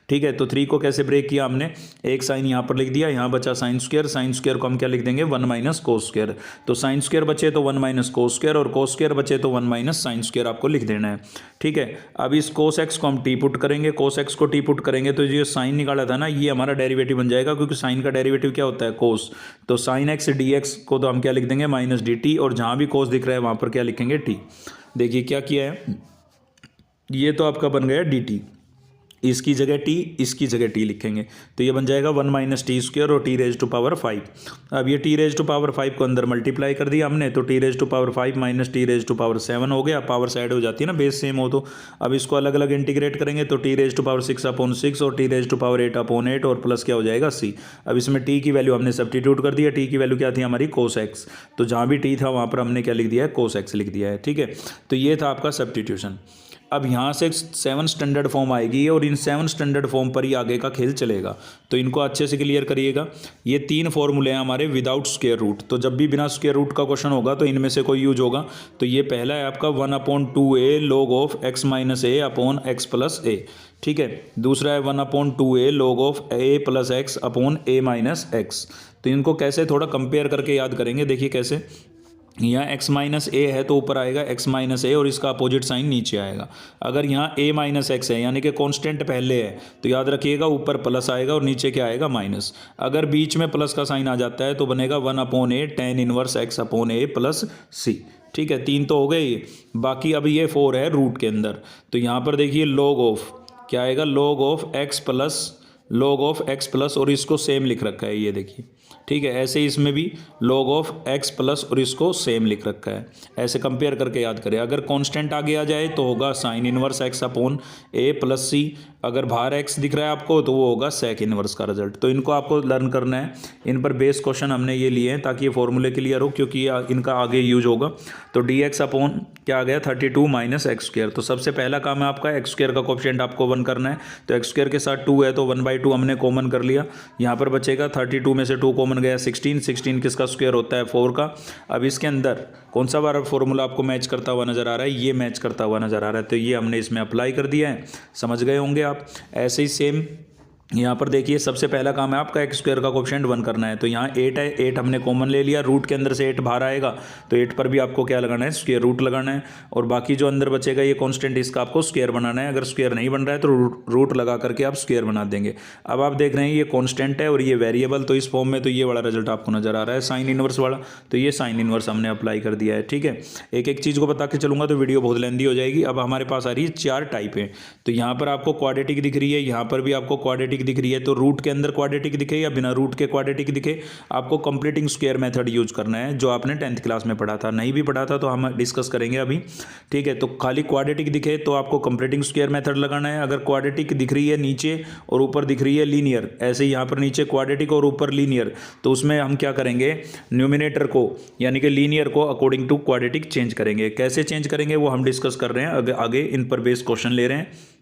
ठीक है, तो 3 को कैसे ब्रेक किया हमने, एक साइन यहाँ पर लिख दिया, यहाँ बचा साइन स्क्वायर, साइन स्क्वायर को हम क्या लिख देंगे 1 - कोस स्क्वायर। तो साइन स्क्वायर बचे तो 1 - कोस स्क्वायर, और कोस स्क्वायर बचे तो 1 - साइन स्क्वायर आपको लिख देना है। ठीक है, अब इस कोस एक्स को हम टी पुट करेंगे, कोस एक्स को टी पुट करेंगे तो ये साइन निकाला था ना, ये हमारा डेरिवेटिव बन जाएगा, क्योंकि साइन का डेरिवेटिव क्या होता है कोस। तो साइन एक्स डी एक्स को तो हम क्या लिख देंगे -dt, और जहाँ भी कोस दिख रहा है वहाँ पर क्या लिखेंगे टी। देखिए क्या किया है, ये तो आपका बन गया dt, इसकी जगह टी, इसकी जगह टी लिखेंगे तो ये बन जाएगा 1 माइनस टी स्क्वायर और टी रेज टू पावर 5। अब ये टी रेज टू पावर 5 को अंदर मल्टीप्लाई कर दिया हमने, तो T raise to power 5 minus T raise to power 7 हो गया। पावर साइड हो जाती है ना, बेस सेम हो तो। अब इसको अलग अलग इंटीग्रेट करेंगे तो टी रेज टू पावर 6/6 और टी रेज टू पावर 8/8 और प्लस क्या हो जाएगा c। अब इसमें टी की वैल्यू हमने सब्स्टिट्यूट कर दिया। टी की वैल्यू क्या थी हमारी cos x, तो जहाँ भी टी था वहाँ पर हमने क्या लिख दिया है cos x लिख दिया है। ठीक है, तो ये था आपका सब्स्टिट्यूशन। अब यहाँ से 7 स्टैंडर्ड फॉर्म आएगी और इन 7 स्टैंडर्ड फॉर्म पर ही आगे का खेल चलेगा, तो इनको अच्छे से क्लियर करिएगा। ये 3 फॉर्मूले हैं हमारे विदाउट स्क्वायर रूट, तो जब भी बिना स्क्वायर रूट का क्वेश्चन होगा तो इनमें से कोई यूज होगा। तो ये पहला है आपका 1/2a log of x minus a upon x plus a। ठीक है, दूसरा है 1/2a log of a plus x upon a minus x। तो इनको कैसे थोड़ा कंपेयर करके याद करेंगे, देखिए कैसे। यहाँ x माइनस ए है तो ऊपर आएगा x माइनस ए और इसका अपोजिट साइन नीचे आएगा। अगर यहाँ a माइनस एक्स है यानी कि कांस्टेंट पहले है तो याद रखिएगा ऊपर प्लस आएगा और नीचे क्या आएगा माइनस। अगर बीच में प्लस का साइन आ जाता है तो बनेगा 1/a tan inverse x upon a plus c। ठीक है, 3 तो हो गए ये, बाकी अभी ये 4 है रूट के अंदर। तो यहाँ पर देखिए log ऑफ क्या आएगा, log ऑफ x प्लस और इसको सेम लिख रखा है, ये देखिए। ठीक है, ऐसे ही इसमें भी log ऑफ x प्लस और इसको सेम लिख रखा है। ऐसे कंपेयर करके याद करें। अगर कांस्टेंट आगे आ जाए तो होगा sine inverse x upon a plus c। अगर बाहर x दिख रहा है आपको तो वो होगा सेक इनवर्स का रिजल्ट। तो इनको आपको लर्न करना है। इन पर बेस क्वेश्चन हमने ये लिए हैं ताकि ये फॉर्मूले क्लियर हो, क्योंकि इनका आगे यूज होगा। तो dx अपॉन क्या आ गया 32 माइनस एक्स स्क्वायर। तो सबसे पहला काम है आपका एक्स स्क्वायर का कोएफिशिएंट आपको 1 करना है। तो एक्स स्क्वायर के साथ 2 है तो 1/2 हमने कॉमन कर लिया। यहाँ पर बचेगा 32 में से 2 कॉमन गया 16 किसका स्क्वायर होता है 4 का। अब इसके अंदर कौन सा बार फॉर्मूला आपको मैच करता हुआ नजर आ रहा है, ये मैच करता हुआ नजर आ रहा है, तो ये हमने इसमें अप्लाई कर दिया है। समझ गए होंगे आप। ऐसे ही सेम यहाँ पर देखिए सबसे पहला काम है आपका एक्स स्क्वायर का कोएफिशिएंट 1 करना है। तो यहाँ 8 है, 8 हमने कॉमन ले लिया, रूट के अंदर से 8 बाहर आएगा तो 8 पर भी आपको क्या लगाना है स्क्वायर रूट लगाना है। और बाकी जो अंदर बचेगा ये कांस्टेंट, इसका आपको स्क्वायर बनाना है। अगर स्क्वायर नहीं बन रहा है तो रूट लगा करके आप स्क्वायर बना देंगे। अब आप देख रहे हैं ये कांस्टेंट है और ये वेरिएबल, तो इस फॉर्म में तो ये वाला रिजल्ट आपको नजर आ रहा है साइन इनवर्स वाला। तो ये साइन इनवर्स हमने अप्लाई कर दिया है। ठीक है, एक एक चीज़ को बता के चलूंगा तो वीडियो बहुत लेंदी हो जाएगी। अब हमारे पास आ रही है 4 टाइप है। तो यहाँ पर आपको क्वाड्रेटिक दिख रही है, यहाँ पर भी आपको क्वाड्रेटिक दिख रही है। तो रूट के अंदर क्वाड्रेटिक दिखे या बिना रूट के क्वाड्रेटिक दिखे, आपको कंप्लीटिंग स्क्वायर मेथड यूज करना है, जो आपने 10th क्लास में पढ़ा था। नहीं भी पढ़ा था तो हम डिस्कस करेंगे अभी। ठीक है, तो खाली क्वाड्रेटिक दिखे तो आपको कंप्लीटिंग स्क्वायर मेथड लगाना है। अगर क्वाड्रेटिक दिख रही है नीचे और ऊपर दिख रही है लीनियर, ऐसे यहाँ पर नीचे क्वाड्रेटिक और ऊपर लीनियर, तो उसमें हम क्या करेंगे न्यूमिनेटर को यानी कि लीनियर को अकॉर्डिंग टू क्वाड्रेटिक चेंज करेंगे। कैसे चेंज करेंगे वो हम डिस्कस कर रहे हैं आगे इन पर बेस क्वेश्चन ले रहे हैं।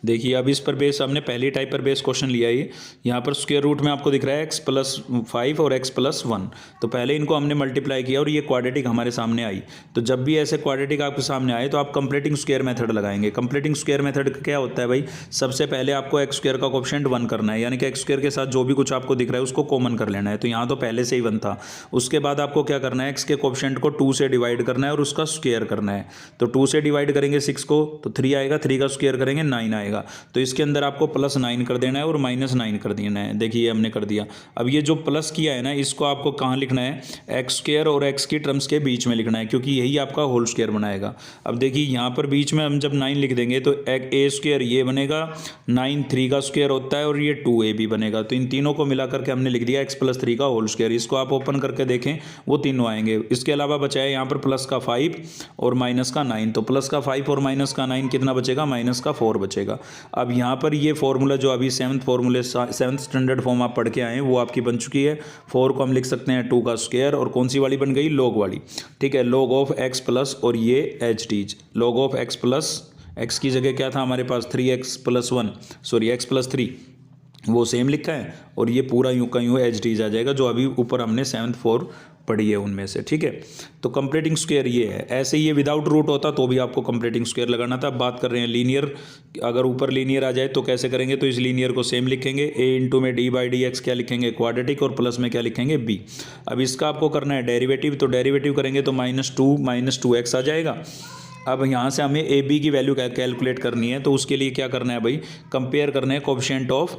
देखिए अब इस पर बेस हमने पहली टाइप पर बेस क्वेश्चन लिया है। यहाँ पर स्क्वायर रूट में आपको दिख रहा है x+5 और x+1। तो पहले इनको हमने मल्टीप्लाई किया और ये क्वाड्रेटिक हमारे सामने आई। तो जब भी ऐसे क्वाड्रेटिक आपके सामने आए तो आप कंप्लीटिंग स्क्वायर मेथड लगाएंगे। कंप्लीटिंग स्क्वायर मेथड क्या होता है भाई, सबसे पहले आपको एक्स स्क्वायर का कोएफिशिएंट 1 करना है, यानी कि एक्स स्क्वायर के साथ जो भी कुछ आपको दिख रहा है उसको कॉमन कर लेना है। तो यहाँ तो पहले से ही 1 था। उसके बाद आपको क्या करना है, एक्स के कोएफिशिएंट को 2 से डिवाइड करना है और उसका स्क्वायर करना है। तो 2 से डिवाइड करेंगे 6 को तो 3 आएगा, 3 का स्क्वायर करेंगे 9 आएगा। तो इसके अंदर आपको +9 कर देना है और -9 कर देना है। देखिए हमने कर दिया। अब ये जो प्लस किया है ना, इसको आपको कहाँ लिखना है, एक्स स्क्वायर और एक्स की टर्म्स के बीच में लिखना है, क्योंकि यही आपका होल स्क्वायर बनाएगा। अब देखिए यहाँ पर बीच में हम जब 9 लिख देंगे तो a स्क्वायर ये बनेगा 9, 3 का स्क्वायर होता है और ये 2ab बनेगा। तो इन तीनों को मिला करके हमने लिख दिया x+3 का होल स्क्वायर। इसको आप ओपन करके देखें वो तीनों आएंगे। इसके अलावा बचा है यहाँ पर प्लस का 5 और माइनस का 9। तो प्लस का 5 और माइनस का 9 कितना बचेगा, माइनस का 4 बचेगा। अब यहाँ पर ये फॉर्मूला जो अभी 7th स्टैंडर्ड फॉर्म आप पढ़ के आए हैं वो आपकी बन चुकी है। 4 को हम लिख सकते हैं 2 का स्क्वायर और कौन सी वाली बन गई, लॉग वाली। ठीक है, लॉग ऑफ x प्लस और ये एच टीज log of x plus, x की जगह क्या था हमारे पास 3x+1 सॉरी x+3 वो सेम लिखा है और ये पूरा यूं का यूं एच टीज आ जाएगा, जो अभी ऊपर हमने 7th 4 पढ़ी है उनमें से। ठीक है, तो कंप्लीटिंग स्क्वायर ये है। ऐसे ही ये विदाउट रूट होता तो भी आपको कंप्लीटिंग स्क्वायर लगाना था। अब बात कर रहे हैं लीनियर। अगर ऊपर लीनियर आ जाए तो कैसे करेंगे, तो इस लीनियर को सेम लिखेंगे, a इंटू में d/dx क्या लिखेंगे क्वाड्रेटिक और प्लस में क्या लिखेंगे b। अब इसका आपको करना है डेरिवेटिव। तो डेरिवेटिव करेंगे तो -2x आ जाएगा। अब यहाँ से हमें a b की वैल्यू कैलकुलेट करनी है, तो उसके लिए क्या करना है भाई, कंपेयर करना है कोएफिशिएंट ऑफ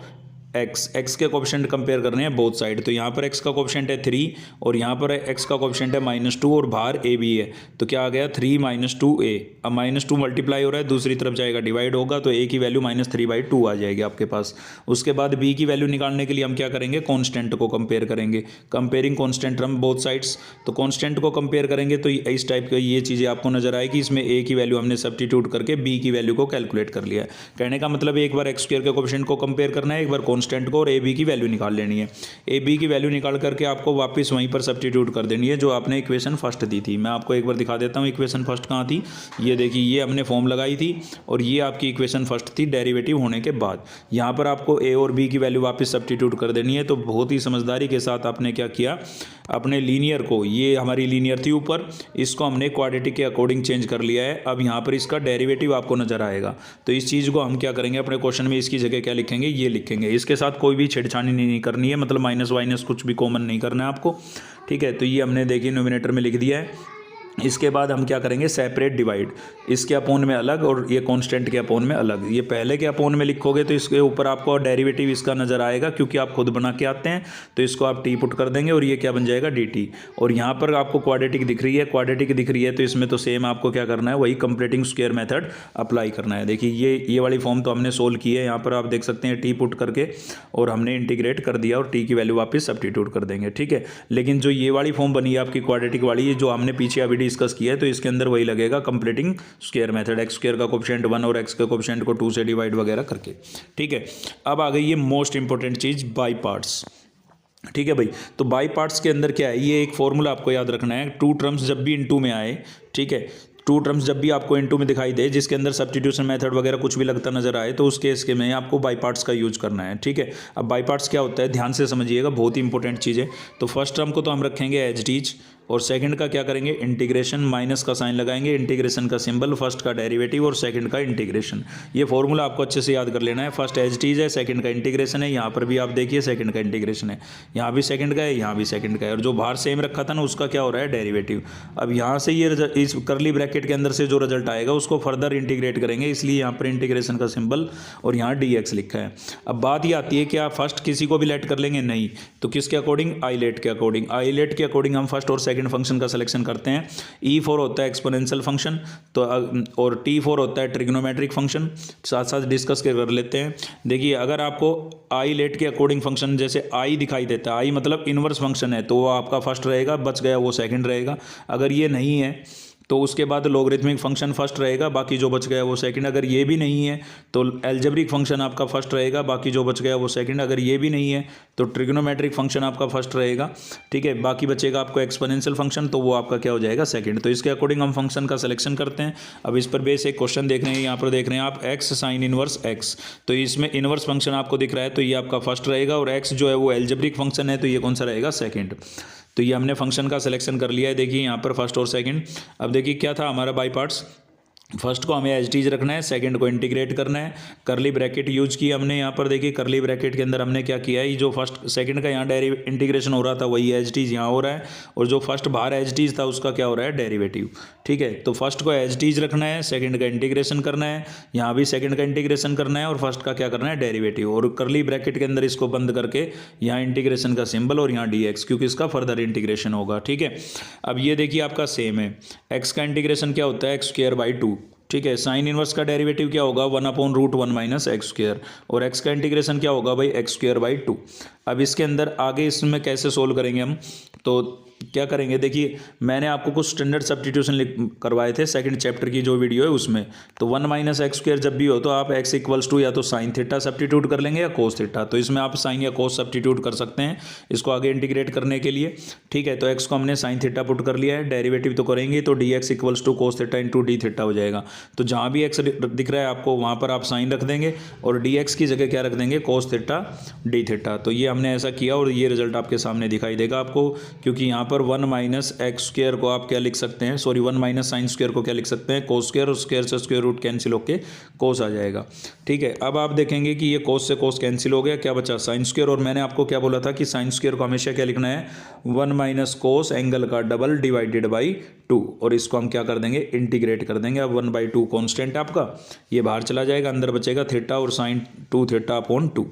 एक्स के कोएफिशिएंट कंपेयर करने हैं बोथ साइड। तो यहाँ पर एक्स का कोएफिशिएंट है 3 और यहाँ पर एक्स का कोएफिशिएंट है -2 और बाहर ए भी है, तो क्या आ गया 3 - 2a। अब -2 मल्टीप्लाई हो रहा है, दूसरी तरफ जाएगा डिवाइड होगा, तो a की वैल्यू -3/2 आ जाएगी आपके पास। उसके बाद b की वैल्यू निकालने के लिए हम क्या करेंगे, कॉन्स्टेंट को कंपेयर करेंगे, कंपेयरिंग कॉन्स्टेंट हम बोथ साइड्स। तो कॉन्स्टेंट को कंपेयर करेंगे तो इस टाइप का ये चीज़ें आपको नजर आएगी। इसमें a की वैल्यू हमने सब्स्टिट्यूट करके b की वैल्यू को कैलकुलेट कर लिया है। कहने का मतलब एक बार x² के कोएफिशिएंट को कंपेयर करना है, एक बार कॉन्स्टेंट को, और a b की वैल्यू निकाल लेनी है। a b की वैल्यू निकाल करके आपको वापस वहीं पर सब्स्टिट्यूट कर देनी है जो आपने इक्वेशन फर्स्ट दी थी। मैं आपको एक बार दिखा देता हूँ इक्वेशन फर्स्ट कहाँ थी। ये देखिए, ये हमने फॉर्म लगाई थी और ये आपकी इक्वेशन फर्स्ट थी डेरिवेटिव होने के बाद। यहाँ पर आपको a और b की वैल्यू वापस सब्स्टिट्यूट कर देनी है। तो बहुत ही समझदारी के साथ आपने क्या किया, अपने लीनियर को, ये हमारी लीनियर थी ऊपर, इसको हमने क्वाड्रेटिक के अकॉर्डिंग चेंज कर लिया है। अब यहाँ पर इसका डेरिवेटिव आपको नजर आएगा। तो इस चीज़ को हम क्या करेंगे, अपने क्वेश्चन में इसकी जगह क्या लिखेंगे, ये लिखेंगे। इसके साथ कोई भी छेड़छानी नहीं करनी है, मतलब माइनस वाइनस कुछ भी कॉमन नहीं करना है आपको, ठीक है। तो ये हमने देखिए न्यूमरेटर में लिख दिया है। इसके बाद हम क्या करेंगे, सेपरेट डिवाइड, इसके अपोन में अलग और ये कांस्टेंट के अपोन में अलग। ये पहले के अपोन में लिखोगे तो इसके ऊपर आपको डेरिवेटिव इसका नज़र आएगा, क्योंकि आप खुद बना के आते हैं। तो इसको आप टी पुट कर देंगे और ये क्या बन जाएगा, dt। और यहाँ पर आपको क्वाड्रेटिक दिख रही है, क्वाड्रेटिक दिख रही है, तो इसमें तो सेम आपको क्या करना है, वही कंप्लीटिंग स्क्वायर मेथड अप्लाई करना है। देखिए ये वाली फॉर्म तो हमने सोल्व की है, यहाँ पर आप देख सकते हैं टी पुट करके, और हमने इंटीग्रेट कर दिया और टी की वैल्यू वापस सब्स्टिट्यूट कर देंगे, ठीक है। लेकिन जो ये वाली फॉर्म बनी है आपकी क्वाड्रेटिक वाली, जो हमने पीछे अभी डिस्कस किया है, तो इसके अंदर वही लगेगा कंप्लीटिंग स्क्वायर मेथड, x² का कोएफिशिएंट 1 और x के कोएफिशिएंट को 2 से डिवाइड वगैरह करके, ठीक है। अब आ गई ये मोस्ट इंपॉर्टेंट चीज, बाई पार्ट्स, ठीक है भाई। तो बाई पार्ट्स के अंदर क्या है, ये एक फॉर्मूला आपको याद रखना है। टू टर्म्स जब भी इनटू में आए, ठीक है, टू टर्म्स जब भी आपको इनटू में दिखाई दे, जिसके अंदर सब्स्टिट्यूशन मेथड वगैरह कुछ भी लगता नजर आए, तो उस केस के में आपको बाई पार्ट्स का यूज करना है, ठीक है। अब बाई पार्ट्स क्या होता है, ध्यान से समझिएगा, बहुत ही इंपॉर्टेंट चीज़ है। तो फर्स्ट टर्म को तो हम रखेंगे एज इट इज, और सेकंड का क्या करेंगे, इंटीग्रेशन, माइनस का साइन लगाएंगे, इंटीग्रेशन का सिंबल, फर्स्ट का डेरिवेटिव और सेकंड का इंटीग्रेशन। ये फॉर्मूला आपको अच्छे से याद कर लेना है। फर्स्ट एज इट इज है, सेकंड का इंटीग्रेशन है, यहाँ पर भी आप देखिए सेकंड का इंटीग्रेशन है, यहाँ भी सेकंड का है, यहाँ भी सेकंड का है, और जो बाहर सेम रखा था ना उसका क्या हो रहा है, डेरिवेटिव। अब यहाँ से ये इस करली ब्रैकेट के अंदर से जो रिजल्ट आएगा उसको फर्दर इंटीग्रेट करेंगे, इसलिए यहाँ पर इंटीग्रेशन का सिंबल और यहाँ dx लिखा है। अब बात ये आती है कि आप फर्स्ट किसी को भी लेट कर लेंगे, नहीं, तो किसके अकॉर्डिंग, आईलेट के अकॉर्डिंग। आईलेट के अकॉर्डिंग हम फर्स्ट और सेकंड फंक्शन का सिलेक्शन करते हैं। E4 होता है एक्सपोनेंशियल फंक्शन, तो और T4 होता है ट्रिग्नोमेट्रिक फंक्शन। साथ साथ डिस्कस कर लेते हैं। देखिए, अगर आपको आई लेट के अकॉर्डिंग फंक्शन जैसे आई दिखाई देता है, आई मतलब इनवर्स फंक्शन है, तो वो आपका फर्स्ट रहेगा, बच गया वो सेकंड रहेगा। अगर ये नहीं है तो उसके बाद लॉगरिथमिक फंक्शन फर्स्ट रहेगा, बाकी जो बच गया वो सेकंड। अगर ये भी नहीं है तो एल्जेब्रिक फंक्शन आपका फर्स्ट रहेगा, बाकी जो बच गया वो सेकंड। अगर ये भी नहीं है तो ट्रिग्नोमेट्रिक फंक्शन आपका फर्स्ट रहेगा, ठीक है। बाकी बचेगा आपको एक्सपोनेंशियल फंक्शन, तो वो आपका क्या हो जाएगा, सेकंड। तो इसके अकॉर्डिंग हम फंक्शन का सिलेक्शन करते हैं। अब इस पर बेस एक क्वेश्चन देख रहे हैं, यहाँ पर देख रहे हैं आप एक्स साइन इनवर्स एक्स, तो इसमें इनवर्स फंक्शन आपको दिख रहा है, तो ये आपका फर्स्ट रहेगा, और एक्स जो है वो एल्जेब्रिक फंक्शन है, तो ये कौन सा रहेगा, सेकंड। तो ये हमने फंक्शन का सिलेक्शन कर लिया है, देखिए यहाँ पर फर्स्ट और सेकंड। अब देखिए क्या था हमारा बाई पार्ट्स, फर्स्ट को हमें एज टीज रखना है, सेकंड को इंटीग्रेट करना है, करली ब्रैकेट यूज की हमने यहाँ पर। देखिए करली ब्रैकेट के अंदर हमने क्या किया है, जो फर्स्ट सेकंड का यहाँ इंटीग्रेशन हो रहा था वही एज टीज यहाँ हो रहा है, और जो फर्स्ट बाहर एज टीज था उसका क्या हो रहा है, डेरिवेटिव, ठीक है। तो फर्स्ट को एज टीज रखना है, सेकंड का इंटीग्रेशन करना है, यहाँ भी सेकंड का इंटीग्रेशन करना है, और फर्स्ट का क्या करना है, डेरिवेटिव। और करली ब्रैकेट के अंदर इसको बंद करके यहाँ इंटीग्रेशन का सिंबल और यहाँ dx, क्योंकि इसका फर्दर इंटीग्रेशन होगा, ठीक है। अब ये देखिए आपका सेम है, एक्स का इंटीग्रेशन क्या होता है, x²/2, ठीक है। साइन इनवर्स का डेरिवेटिव क्या होगा, 1/√1 - x², और x का इंटीग्रेशन क्या होगा भाई, x²/2। अब इसके अंदर आगे इसमें कैसे सोल्व करेंगे हम, तो क्या करेंगे, देखिए मैंने आपको कुछ स्टैंडर्ड सब्स्टिट्यूशन करवाए थे सेकंड चैप्टर की जो वीडियो है उसमें। तो 1 - x² जब भी हो तो आप x = या तो साइन थीटा सब्स्टिट्यूट कर लेंगे या कोस थीटा। तो इसमें आप साइन या कोस सब्स्टिट्यूट कर सकते हैं इसको आगे इंटीग्रेट करने के लिए, ठीक है। तो x को हमने साइन थीटा पुट कर लिया है, डेरिवेटिव तो करेंगे, तो dx = cos theta × d theta हो जाएगा। तो जहाँ भी x दिख रहा है आपको वहाँ पर आप साइन रख देंगे, और dx की जगह क्या रख देंगे, cos थीटा d थीटा। तो ये हमने ऐसा किया, और ये रिजल्ट आपके सामने दिखाई देगा आपको, क्योंकि यहाँ पर 1 - x² को आप क्या लिख सकते हैं, सॉरी 1 - sin² को क्या लिख सकते हैं, cos स्क्वायर, और स्क्वायर से स्क्वायर रूट कैंसिल होके cos आ जाएगा, ठीक है। अब आप देखेंगे कि ये cos से cos कैंसिल हो गया, क्या बचा, sin²। और मैंने आपको क्या बोला था कि sin² को हमेशा क्या लिखना है, 1 - cos एंगल का डबल /2, और इसको हम क्या कर देंगे, इंटीग्रेट कर देंगे। अब 1/2 कॉन्स्टेंट आपका ये बाहर चला जाएगा, अंदर बचेगा थीटा और sin 2 θ/2।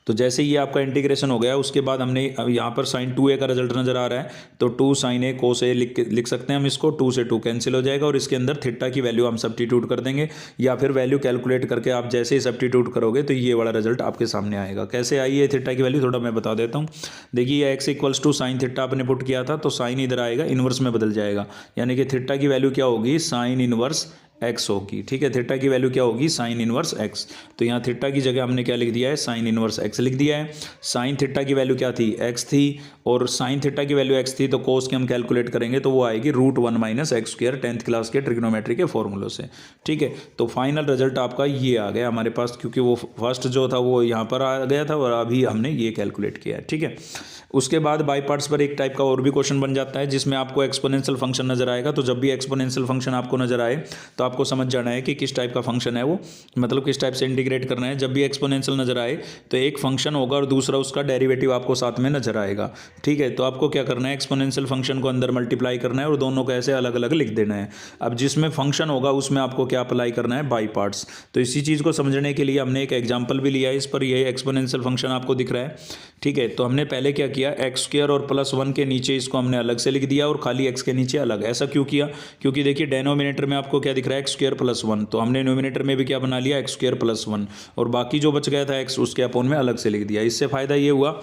तो जैसे ये आपका इंटीग्रेशन हो गया उसके बाद हमने यहाँ पर sin 2a का रिजल्ट नज़र आ रहा है, तो 2 sin a cos a लिख सकते हैं हम इसको। 2 से 2 कैंसिल हो जाएगा और इसके अंदर थीटा की वैल्यू हम सब्स्टिट्यूट कर देंगे, या फिर वैल्यू कैलकुलेट करके आप जैसे ही सब्स्टिट्यूट करोगे तो ये वाला रिजल्ट आपके सामने आएगा। कैसे आई है थीटा की वैल्यू थोड़ा मैं बता देता हूँ। देखिए x equals to sine theta आपने पुट किया था, तो साइन इधर आएगा, इन्वर्स में बदल जाएगा, यानी कि थीटा की वैल्यू क्या होगी, साइन इनवर्स x होगी। ठीक है, थीटा की वैल्यू क्या होगी, साइन इनवर्स x। तो यहाँ थीटा की जगह हमने क्या लिख दिया है, साइन इनवर्स x लिख दिया है। साइन थीटा की वैल्यू क्या थी, x थी, और साइन थीटा की वैल्यू x थी, तो कोस की हम कैलकुलेट करेंगे तो वो आएगी √1 minus x square 10th class के ट्रिग्नोमेट्री के फॉर्मूलों से। ठीक है, तो फाइनल रिजल्ट आपका ये आ गया हमारे पास, क्योंकि वो फर्स्ट जो था वो यहाँ पर आ गया था और अभी हमने ये कैलकुलेट किया है। ठीक है, उसके बाद बाई पार्ट्स पर एक टाइप का और भी क्वेश्चन बन जाता है जिसमें आपको एक्सपोनेंशियल फंक्शन नजर आएगा। तो जब भी एक्सपोनेंशियल फंक्शन आपको नजर आए तो आपको समझ जाना है कि किस टाइप का फंक्शन है वो, मतलब किस टाइप से इंटीग्रेट करना है। जब भी एक्सपोनेंशियल नजर आए तो एक फंक्शन होगा और दूसरा उसका डेरिवेटिव आपको साथ में नजर आएगा। ठीक है, तो आपको क्या करना है, एक्सपोनेंशियल फंक्शन को अंदर मल्टीप्लाई करना है और दोनों को ऐसे अलग अलग लिख देना है। अब जिसमें फंक्शन होगा उसमें आपको क्या अप्लाई करना है, बाई पार्ट्स। तो इसी चीज़ को समझने के लिए हमने एक एग्जाम्पल भी लिया है इस पर। ये एक्सपोनेंशियल फंक्शन आपको दिख रहा है। ठीक है, तो हमने पहले क्या किया, एक्स स्क्वायर और +1 के नीचे इसको हमने अलग से लिख दिया और खाली x के नीचे अलग। ऐसा क्यों किया, क्योंकि देखिए डेनोमिनेटर में आपको क्या दिख रहा है, एक्स स्क्वायर +1, तो हमने नोमिनेटर में भी क्या बना लिया, एक्स स्क्वायर +1, और बाकी जो बच गया था x उसके अपोन में अलग से लिख दिया। इससे फ़ायदा ये हुआ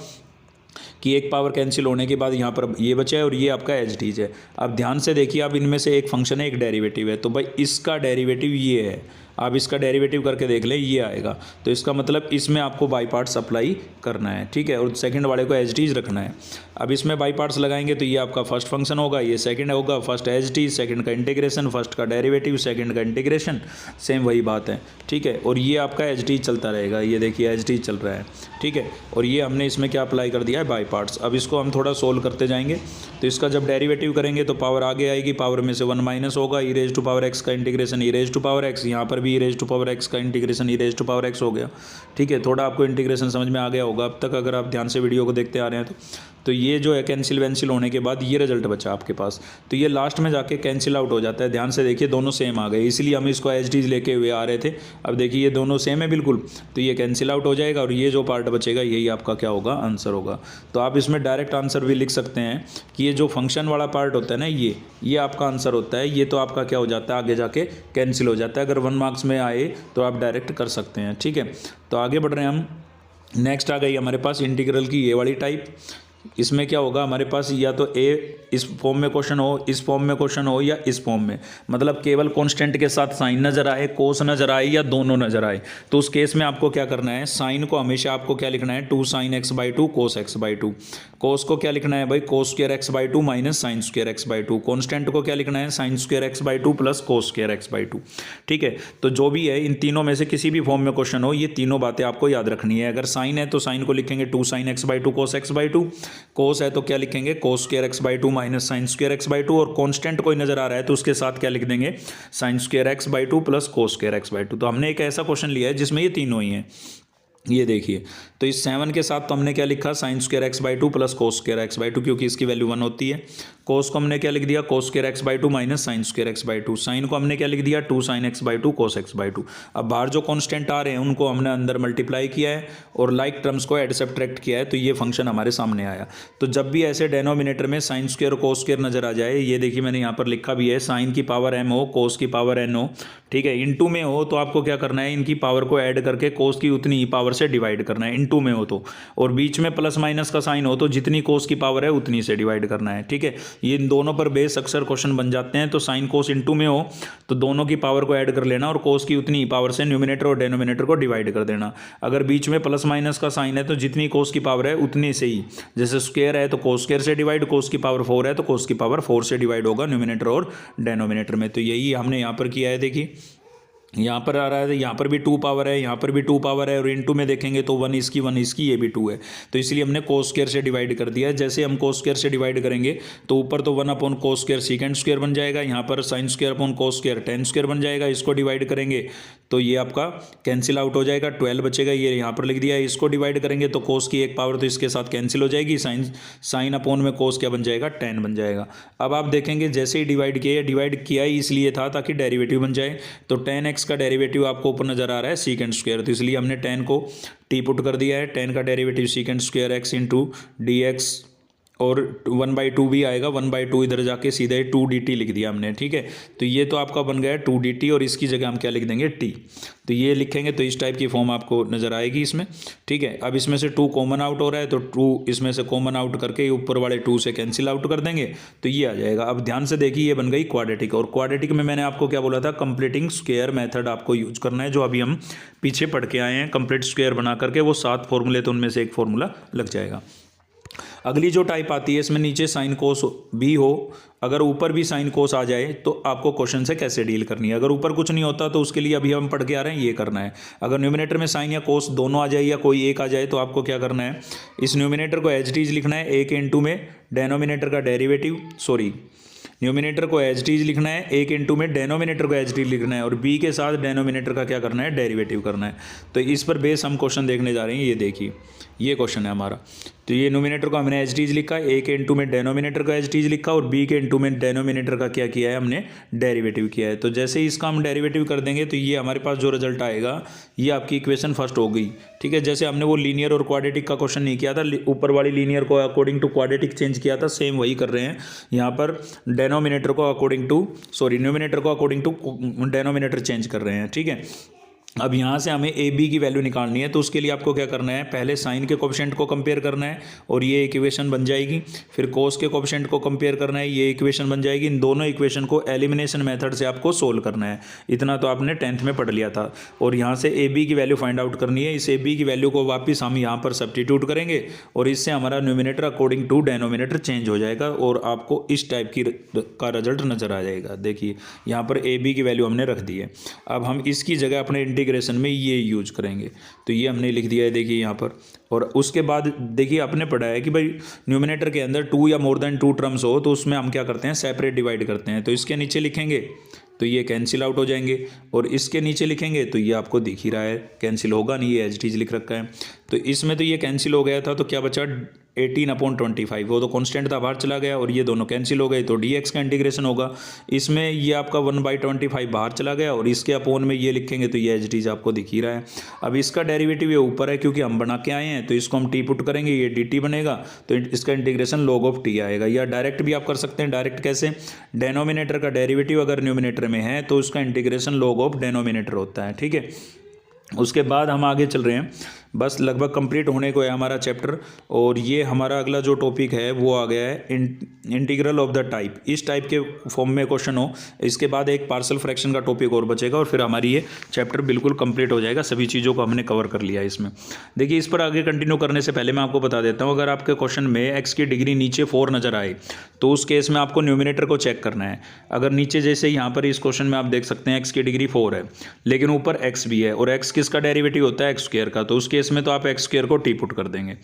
कि एक पावर कैंसिल होने के बाद यहाँ पर ये बचा है और ये आपका एच डीज है। अब ध्यान से देखिए, अब इनमें से एक फंक्शन है, एक डेरिवेटिव है, तो भाई इसका डेरिवेटिव ये है। आप इसका डेरिवेटिव करके देख लें, ये आएगा, तो इसका मतलब इसमें आपको बाई पार्ट्स अप्लाई करना है। ठीक है, और सेकंड वाले को एच डीज रखना है। अब इसमें बाई पार्ट्स लगाएंगे तो ये आपका फर्स्ट फंक्शन होगा, ये सेकंड होगा, फर्स्ट एच डी, सेकंड का इंटीग्रेशन, फर्स्ट का डेरिवेटिव, सेकंड का इंटीग्रेशन, सेम वही बात है। ठीक है, और ये आपका एच डी चलता रहेगा, ये देखिए एच डी चल रहा है। ठीक है, और ये हमने इसमें क्या अप्लाई कर दिया है, बाई पार्ट्स। अब इसको हम थोड़ा सोल्व करते जाएंगे, तो इसका जब डेरिवेटिव करेंगे तो पावर आगे आएगी, पावर में से 1 माइनस होगा, E raise to power X का integration E raise to power X, यहाँ पर भी E raise to power X का integration E raise to power X हो गया। ठीक है, थोड़ा आपको इंटीग्रेशन समझ में आ गया होगा अब तक, अगर आप ध्यान से वीडियो को देखते आ रहे हैं तो ये जो है कैंसिल वैंसिल होने के बाद ये रिजल्ट बचा आपके पास, तो ये लास्ट में जाके कैंसिल आउट हो जाता है। ध्यान से देखिए, दोनों सेम आ गए, इसलिए हम इसको एच डीज लेके हुए आ रहे थे। अब देखिए ये दोनों सेम है बिल्कुल, तो ये कैंसिल आउट हो जाएगा और ये जो पार्ट बचेगा यही आपका क्या होगा, आंसर होगा। तो आप इसमें डायरेक्ट आंसर भी लिख सकते हैं कि ये जो फंक्शन वाला पार्ट होता है ना, ये आपका आंसर होता है। ये तो आपका क्या हो जाता है, आगे जाके कैंसिल हो जाता है। अगर 1 मार्क्स में आए तो आप डायरेक्ट कर सकते हैं। ठीक है, तो आगे बढ़ रहे हैं हम। नेक्स्ट आ गई हमारे पास इंटीग्रल की ये वाली टाइप। इसमें क्या होगा हमारे पास, या तो ए इस फॉर्म में क्वेश्चन हो, इस फॉर्म में क्वेश्चन हो, या इस फॉर्म में, मतलब केवल कांस्टेंट के साथ साइन नजर आए, कोस नजर आए, या दोनों नजर आए। तो उस केस में आपको क्या करना है, साइन को हमेशा आपको क्या लिखना है, 2 sin x/2 cos x/2। कोस को क्या लिखना है भाई, cos square x/2 minus sine square x/2। Constant को क्या लिखना है, sign square x/2 plus cos square x/2। ठीक है, तो जो भी है इन तीनों में से किसी भी फॉर्म में क्वेश्चन हो, ये तीनों बातें आपको याद रखनी है। अगर साइन है तो साइन को लिखेंगे 2 sin x/2 cos x/2, कोस है तो क्या लिखेंगे, कोस square x/2 minus sine square x/2, और कांस्टेंट कोई नजर आ रहा है तो उसके साथ क्या लिख देंगे, sign square x/2 plus cos square x/2। तो हमने एक ऐसा क्वेश्चन लिया है जिसमें ये तीनों ही हैं। ये देखिए, तो इस 7 के साथ तो हमने क्या लिखा, sign square x/2 plus cos square x/2, क्योंकि इसकी वैल्यू 1 होती है। कोस को हमने क्या लिख दिया, cos square x/2 minus sine square x/2। Sine को हमने क्या लिख दिया, 2 sin x/2 cos x/2। अब बाहर जो कांस्टेंट आ रहे हैं उनको हमने अंदर मल्टीप्लाई किया है और लाइक टर्म्स को एड सब्ट्रैक्ट किया है, तो ये फंक्शन हमारे सामने आया। तो जब भी ऐसे डेनोमिनेटर में साइन स्क्वायर कोस स्क्वायर नजर आ जाए, ये देखिए मैंने यहाँ पर लिखा भी है, साइन की पावर m हो, कोस की पावर n हो, ठीक है, इनटू में हो, तो आपको क्या करना है, इनकी पावर को ऐड करके कोस की उतनी ही पावर से डिवाइड करना है, इनटू में हो तो, और बीच में प्लस माइनस का साइन हो तो जितनी कोस की पावर है उतनी से डिवाइड करना है। ठीक है, ये इन दोनों पर बेस अक्सर क्वेश्चन बन जाते हैं। तो साइन कोस इनटू में हो तो दोनों की पावर को ऐड कर लेना और कोस की उतनी ही पावर से न्यूमिनेटर और डेनोमिनेटर को डिवाइड कर देना। अगर बीच में प्लस माइनस का साइन है तो जितनी कोस की पावर है उतनी से ही, जैसे स्क्वायर है तो कोस स्क्वायर से डिवाइड, कोस की पावर 4 है तो कोस की पावर 4 से डिवाइड होगा न्यूमिनेटर और डेनोमिनेटर में। तो यही हमने यहाँ पर किया है। देखिए यहाँ पर आ रहा है, यहाँ पर भी 2 पावर है, यहाँ पर भी 2 पावर है, और इनटू में देखेंगे तो 1 इसकी ये भी 2 है, तो इसलिए हमने कोस स्क्वायर से डिवाइड कर दिया है। जैसे हम कोस स्क्वायर से डिवाइड करेंगे तो ऊपर तो 1 upon cos square second square बन जाएगा, यहाँ पर sine square upon cos square ten square बन जाएगा। इसको डिवाइड करेंगे तो ये आपका कैंसिल आउट हो जाएगा, 12 बचेगा, ये यहाँ पर लिख दिया है। इसको डिवाइड करेंगे तो कोस की एक पावर तो इसके साथ कैंसिल हो जाएगी, साइन अपॉन में कोस क्या बन जाएगा, 10 बन जाएगा। अब आप देखेंगे जैसे ही डिवाइड किया ही इसलिए था ताकि डेरिवेटिव बन जाए, तो 10x का डेरिवेटिव आपको ऊपर नजर आ रहा है सेकंड स्क्वायर, तो इसलिए हमने 10 को टी पुट कर दिया है, 10 का derivative secant square x into D x, और 1/2 भी आएगा, 1/2 इधर जाके सीधे 2dt लिख दिया हमने, ठीक है। तो ये तो आपका बन गया 2dt और इसकी जगह हम क्या लिख देंगे t, तो ये लिखेंगे तो इस टाइप की फॉर्म आपको नज़र आएगी इसमें, ठीक है। अब इसमें से 2 कॉमन आउट हो रहा है तो 2 इसमें से कॉमन आउट करके ऊपर वाले 2 से कैंसिल आउट कर देंगे तो ये आ जाएगा। अब ध्यान से देखिए ये बन गई क्वाड्रेटिक, और क्वाड्रेटिक में मैंने आपको क्या बोला था, कंप्लीटिंग स्क्वायर मेथड आपको यूज करना है, जो अभी हम पीछे पढ़ के आए हैं। कंप्लीट स्क्वायर बना करके वो 7 फॉर्मूले, तो उनमें से एक फॉर्मूला लग जाएगा। अगली जो टाइप आती है इसमें नीचे साइन कोस भी हो, अगर ऊपर भी साइन कोस आ जाए तो आपको क्वेश्चन से कैसे डील करनी है। अगर ऊपर कुछ नहीं होता तो उसके लिए अभी हम पढ़ के आ रहे हैं, ये करना है। अगर न्यूमिनेटर में साइन या कोस दोनों आ जाए या कोई एक आ जाए तो आपको क्या करना है, इस न्यूमिनेटर को एज इट इज लिखना है, 1 इंटू में डेनोमिनेटर का डेरिवेटिव, न्यूमिनेटर को एज इट इज लिखना है, 1 इंटू में डेनोमिनेटर को एज इट इज लिखना है, और b के साथ डेनोमिनेटर का क्या करना है, डेरिवेटिव करना है। तो इस पर बेस हम क्वेश्चन देखने जा रहे हैं। ये देखिए ये क्वेश्चन है हमारा। तो ये न्यूमिनेटर को हमने एज इट इज लिखा, 1 इंटू में डेनोमिनेटर का एज इट इज लिखा, और b के इंटू में डेनोमिनेटर का क्या किया है, हमने डेरिवेटिव किया है। तो जैसे ही इसका हम डेरिवेटिव कर देंगे तो ये हमारे पास जो रिजल्ट आएगा ये आपकी इक्वेशन फर्स्ट हो गई, ठीक है। जैसे हमने वो लीनियर और क्वाड्रेटिक का क्वेश्चन नहीं किया था, ऊपर वाली लीनियर को अकॉर्डिंग टू क्वाड्रेटिक चेंज किया था, सेम वही कर रहे हैं यहाँ पर। न्यूमिनेटर को अकॉर्डिंग टू डेनोमिनेटर चेंज कर रहे हैं, ठीक है। अब यहाँ से हमें ए बी की वैल्यू निकालनी है, तो उसके लिए आपको क्या करना है, पहले साइन के कोफिशिएंट को कंपेयर करना है और ये इक्वेशन बन जाएगी। फिर कोस के कोफिशिएंट को कंपेयर करना है, ये इक्वेशन बन जाएगी। इन दोनों इक्वेशन को एलिमिनेशन मेथड से आपको सोल्व करना है। इतना तो आपने 10th में पढ़ लिया था। और यहाँ से ए बी की वैल्यू फाइंड आउट करनी है। इस ए बी की वैल्यू को वापस हम यहाँ पर सब्स्टिट्यूट करेंगे और इससे हमारा numerator according to denominator change हो जाएगा और आपको इस टाइप का रिजल्ट नजर आ जाएगा। देखिए यहाँ पर ए बी की वैल्यू हमने रख दी है। अब हम इसकी जगह अपने इंटीग्रेशन में ये यूज करेंगे, तो ये हमने लिख दिया है देखिए यहाँ पर। और उसके बाद देखिए आपने पढ़ा है कि भाई न्यूमिनेटर के अंदर 2 या मोर देन 2 टर्म्स हो तो उसमें हम क्या करते हैं, सेपरेट डिवाइड करते हैं। तो इसके नीचे लिखेंगे तो ये कैंसिल आउट हो जाएंगे, और इसके नीचे लिखेंगे तो ये आपको दिख ही रहा है कैंसिल होगा नहीं, ये एज इट इज लिख रखा है। तो इसमें तो ये कैंसिल हो गया था, तो क्या बचा 18/25, वो तो कांस्टेंट था बाहर चला गया, और ये दोनों कैंसिल हो गए तो dx का इंटीग्रेशन होगा। इसमें ये आपका 1/25 बाहर चला गया, और इसके अपोन में ये लिखेंगे तो ये एज इट इज आपको दिख ही रहा है। अब इसका डेरिवेटिव ये ऊपर है क्योंकि हम बना के आए हैं, तो इसको हम टी पुट करेंगे, ये dt बनेगा, तो इसका इंटीग्रेशन log ऑफ t आएगा। या डायरेक्ट भी आप कर सकते हैं। डायरेक्ट कैसे, डेनोमिनेटर का डेरिवेटिव अगर न्यूमिनेटर में है तो उसका इंटीग्रेशन log ऑफ डेनोमिनेटर होता है, ठीक है। उसके बाद हम आगे चल रहे हैं, बस लगभग कंप्लीट होने को है हमारा चैप्टर। और ये हमारा अगला जो टॉपिक है वो आ गया है इंटीग्रल ऑफ द टाइप। इस टाइप के फॉर्म में क्वेश्चन हो, इसके बाद एक पार्शियल फ्रैक्शन का टॉपिक और बचेगा, और फिर हमारी ये चैप्टर बिल्कुल कंप्लीट हो जाएगा। सभी चीज़ों को हमने कवर कर लिया है इसमें। देखिए इस पर आगे कंटिन्यू करने से पहले मैं आपको बता देता हूँ, अगर आपके क्वेश्चन में एक्स की डिग्री नीचे 4 नजर आए तो उस केस में आपको न्यूमिनेटर को चेक करना है। अगर नीचे जैसे यहाँ पर इस क्वेश्चन में आप देख सकते हैं एक्स की डिग्री 4 है, लेकिन ऊपर एक्स भी है, और एक्स किसका डेरिवेटिव होता है, एक्स स्क्वायर का। तो उस केस में तो आप एक्स स्क्वायर को टी पुट कर देंगे,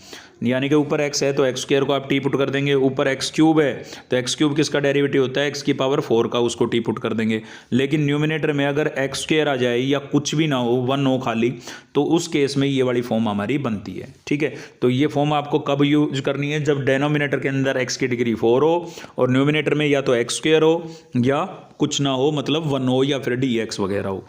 यानी कि ऊपर एक्स है तो एक्स स्क्वायर को आप टी पुट कर देंगे। ऊपर एक्स क्यूब है तो एक्स क्यूब किसका डेरिवेटिव होता है, एक्स की पावर 4 का, उसको टी पुट कर देंगे। लेकिन न्यूमिनेटर में अगर एक्स स्क्वायर आ जाए या कुछ भी ना हो, 1 हो खाली, तो उस केस में ये वाली फॉर्म हमारी बनती है, ठीक है। तो ये फॉर्म आपको कब यूज करनी है, जब डेनोमिनेटर के अंदर एक्स की डिग्री 4 हो और न्यूमिनेटर में या तो एक्स स्क्वायर हो या कुछ ना हो, मतलब 1 हो या फिर dx वगैरह हो।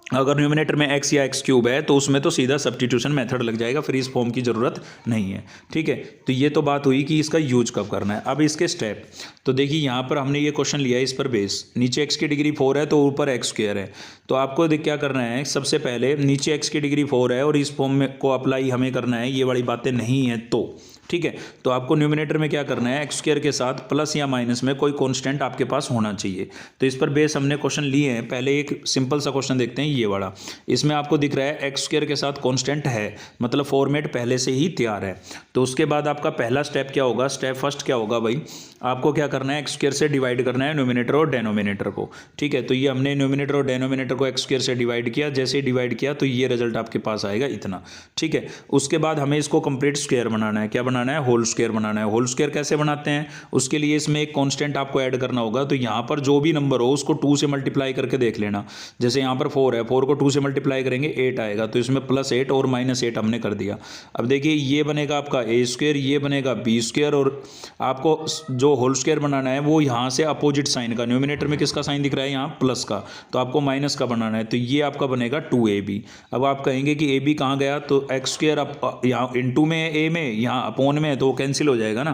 अगर न्यूमिनेटर में x या x क्यूब है तो उसमें तो सीधा सब्स्टिट्यूशन मेथड लग जाएगा, फिर इस फॉर्म की ज़रूरत नहीं है, ठीक है। तो ये तो बात हुई कि इसका यूज कब करना है। अब इसके स्टेप, तो देखिए यहाँ पर हमने ये क्वेश्चन लिया है, इस पर बेस नीचे x की डिग्री 4 है तो ऊपर x स्क्वायर है। तो आपको क्या करना है, सबसे पहले नीचे x की डिग्री 4 है और इस फॉर्म में को अप्लाई हमें करना है, ये वाली बातें नहीं है तो, ठीक है। तो आपको न्यूमिनेटर में क्या करना है, एक्स स्क्वायर के साथ प्लस या माइनस में कोई कांस्टेंट आपके पास होना चाहिए। तो इस पर बेस हमने क्वेश्चन लिए हैं। पहले एक सिंपल सा क्वेश्चन देखते हैं, ये वाला। इसमें आपको दिख रहा है एक्स स्क्वायर के साथ कांस्टेंट है, मतलब फॉर्मेट पहले से ही तैयार है। तो उसके बाद आपका पहला स्टेप क्या होगा, स्टेप फर्स्ट क्या होगा भाई, आपको क्या करना है, एक्स स्क्वायर से डिवाइड करना है न्यूमिनेटर और डेनोमिनेटर को, ठीक है। तो ये हमने न्यूमिनेटर और डेनोमिनेटर को एक्स स्क्वायर से डिवाइड किया, जैसे ही डिवाइड किया तो ये रिजल्ट आपके पास आएगा इतना, ठीक है। उसके बाद हमें इसको कंप्लीट स्क्वायर बनाना है। क्या बनाना बनाना है, होल स्क्वायर बनाना है। होल स्क्वायर कैसे बनाते हैं, उसके लिए इसमें एक कांस्टेंट आपको ऐड करना होगा। तो यहाँ पर जो भी नंबर हो उसको 2 से मल्टीप्लाई करके देख लेना। जैसे यहाँ पर 4 है, 4 को 2 से मल्टीप्लाई करेंगे 8 आएगा, तो इसमें +8 और -8 हमने कर दिया। अब देखिए ये बनेगा आपका ए स्क्वायर, ये बनेगा बी स्क्वायर, और आपको जो होल स्क्वायर बनाना है वो यहाँ से अपोजिट साइन का, न्यूमिनेटर में किसका साइन दिख रहा है यहाँ प्लस का, तो आपको माइनस का बनाना है। तो ये आपका बनेगा 2ab। अब आप कहेंगे कि ए बी कहाँ गया, तो एक्स स्क्वायर आप यहाँ इंटू में है ए में, यहाँ अपोन में है, तो वो कैंसिल हो जाएगा ना।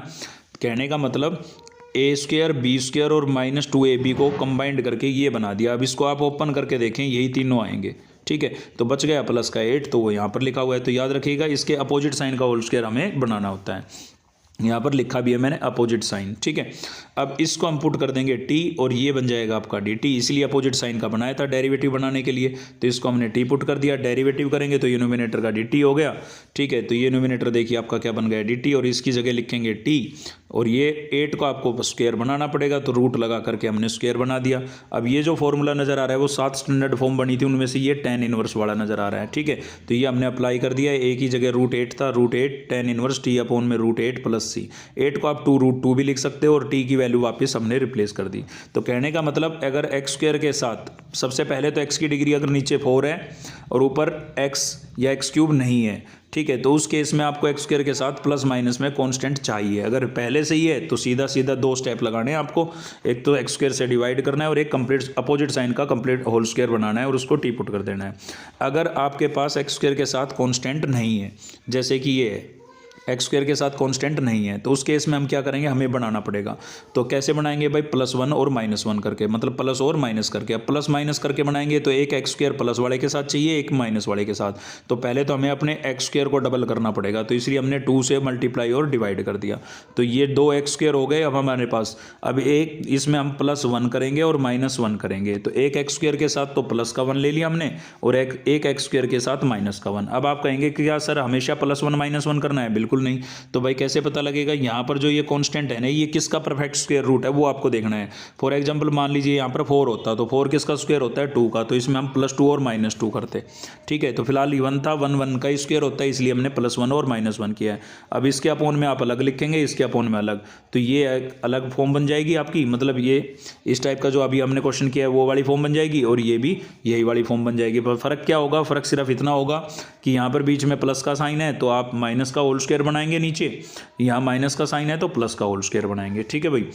कहने का मतलब ए स्क्वायर बी स्क्वायर और -2ab को कंबाइंड करके ये बना दिया। अब इसको आप ओपन करके देखें, यही तीनों आएंगे, ठीक है। तो बच गया प्लस का 8, तो वो यहाँ पर लिखा हुआ है। तो याद रखिएगा इसके अपोजिट साइन का होल स्क्वायर हमें बनाना होता है। यहाँ पर लिखा भी है मैंने अपोजिट साइन, ठीक है। अब इसको हम पुट कर देंगे t, और ये बन जाएगा आपका dt, इसलिए अपोजिट साइन का बनाया था डेरिवेटिव बनाने के लिए। तो इसको हमने t पुट कर दिया, डेरिवेटिव करेंगे तो ये न्यूमिनेटर का dt हो गया, ठीक है। तो ये न्यूमिनेटर देखिए आपका क्या बन गया dt, और इसकी जगह लिखेंगे t, और ये 8 को आपको स्क्वायर बनाना पड़ेगा, तो रूट लगा करके हमने स्क्वायर बना दिया। अब ये जो फॉर्मूला नज़र आ रहा है वो 7 स्टैंडर्ड फॉर्म बनी थी, उनमें से ये tan इनवर्स वाला नज़र आ रहा है, ठीक है। तो ये हमने अप्लाई कर दिया है। एक ही जगह √8 था, √8 tan इनवर्स t अपॉन में √8 + c। 8 को आप 2√2 भी लिख सकते हो, और t की वैल्यू वापस हमने रिप्लेस कर दी। तो कहने का मतलब अगर एक्स स्क्वायर के साथ, सबसे पहले तो x की डिग्री अगर नीचे 4 है और ऊपर x या x³ नहीं है, ठीक है, तो उस केस में आपको एक्स स्क्वायर के साथ प्लस माइनस में कांस्टेंट चाहिए। अगर पहले से ही है तो सीधा सीधा 2 स्टेप लगाने हैं आपको, एक तो एक्स स्क्वायर से डिवाइड करना है और एक कंप्लीट अपोजिट साइन का कंप्लीट होल स्क्वायर बनाना है और उसको टी पुट कर देना है। अगर आपके पास एक्स स्क्वायर के साथ कांस्टेंट नहीं है, जैसे कि ये है एक्स स्क्वायर के साथ कांस्टेंट नहीं है, तो उस केस में हम क्या करेंगे, हमें बनाना पड़ेगा। तो कैसे बनाएंगे भाई, +1 और -1 करके, मतलब प्लस और माइनस करके। अब प्लस माइनस करके बनाएंगे तो एक एक्स स्क्वायर प्लस वाले के साथ चाहिए, एक माइनस वाले के साथ। तो पहले तो हमें अपने एक्स स्क्वायर को डबल करना पड़ेगा, तो इसलिए हमने 2 से मल्टीप्लाई और डिवाइड कर दिया। तो ये 2 एक्स स्क्वायर हो गए अब हमारे पास। अब एक इसमें हम +1 करेंगे और -1 करेंगे, तो एक एक्स स्क्वायर के साथ तो प्लस का 1 ले लिया हमने, और एक एक्स स्क्वायर के साथ माइनस का 1। अब आप कहेंगे कि क्या सर हमेशा +1 -1 करना है, बिल्कुल नहीं। तो भाई कैसे पता लगेगा, यहाँ पर जो ये कांस्टेंट है ना, ये किसका परफेक्ट स्क्वायर रूट है वो आपको देखना है। फॉर एग्जांपल मान लीजिए यहाँ पर 4 होता, तो 4 किसका स्क्वायर होता है, 2 का, तो इसमें हम +2 और -2 करते, ठीक है। तो फिलहाल 1 था, 1 का ही स्क्वायर होता है, इसलिए हमने +1 और -1 किया है। अब इसके अपोन में आप अलग लिखेंगे, इसके अपोन में अलग, तो ये अलग फॉर्म बन जाएगी आपकी, मतलब ये इस टाइप का जो अभी हमने क्वेश्चन किया है वो वाली फॉर्म बन जाएगी, और ये भी यही वाली फॉर्म बन जाएगी। पर फ़र्क क्या होगा, फ़र्क सिर्फ इतना होगा कि यहाँ पर बीच में प्लस का साइन है तो आप माइनस का होल स्क्वायर बनाएंगे, नीचे यहाँ माइनस का साइन है तो प्लस का होल स्क्वायर बनाएंगे, ठीक है भाई।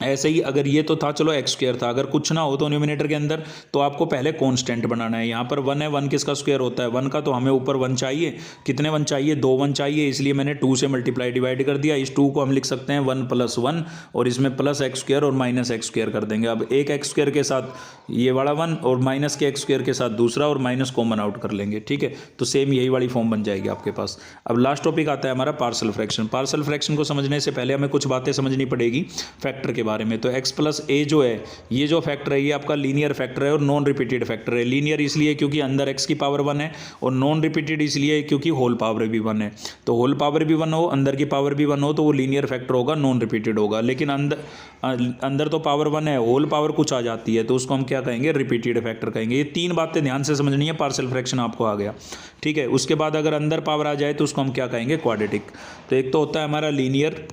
ऐसे ही अगर ये तो था, चलो एक्स स्क्वायर था, अगर कुछ ना हो तो न्यूमिनेटर के अंदर, तो आपको पहले कांस्टेंट बनाना है। यहाँ पर 1 है, 1 किसका स्क्वायर होता है, 1 का, तो हमें ऊपर 1 चाहिए। कितने 1 चाहिए, 2 1 चाहिए, इसलिए मैंने 2 से मल्टीप्लाई डिवाइड कर दिया। इस 2 को हम लिख सकते हैं 1 + 1, और इसमें प्लस एक्स स्क्वायर और माइनस एक्स स्क्वायर कर देंगे। अब एक एक्स स्क्वायर के साथ ये वाला 1 और माइनस के एक्स स्क्वायर के साथ दूसरा, और माइनस कॉमन आउट कर लेंगे, ठीक है। तो सेम यही वाली फॉर्म बन जाएगी आपके पास। अब लास्ट टॉपिक आता है हमारा पार्शियल फ्रैक्शन। पार्शियल फ्रैक्शन को समझने से पहले हमें कुछ बातें समझनी पड़ेगी फैक्टर के बारे में। तो x + a जो है, ये जो फैक्टर है ये आपका लीनियर फैक्टर है और नॉन रिपीटेड फैक्टर है। लीनियर इसलिए क्योंकि अंदर x की पावर 1 है, और नॉन रिपीटेड इसलिए क्योंकि होल पावर भी 1 है। तो होल पावर भी 1 हो, अंदर की पावर भी 1 हो, तो वो लीनियर फैक्टर होगा, नॉन रिपीटेड होगा। लेकिन अंदर तो पावर 1 है, होल पावर कुछ आ जाती है, तो उसको हम क्या कहेंगे, रिपीटेड फैक्टर कहेंगे। ये 3 बातें ध्यान से समझनी है, पार्शियल फ्रैक्शन आपको आ गया, ठीक है। उसके बाद अगर अंदर पावर आ जाए तो उसको हम क्या कहेंगे, क्वाड्रेटिक। तो एक तो होता है हमारा लीनियर,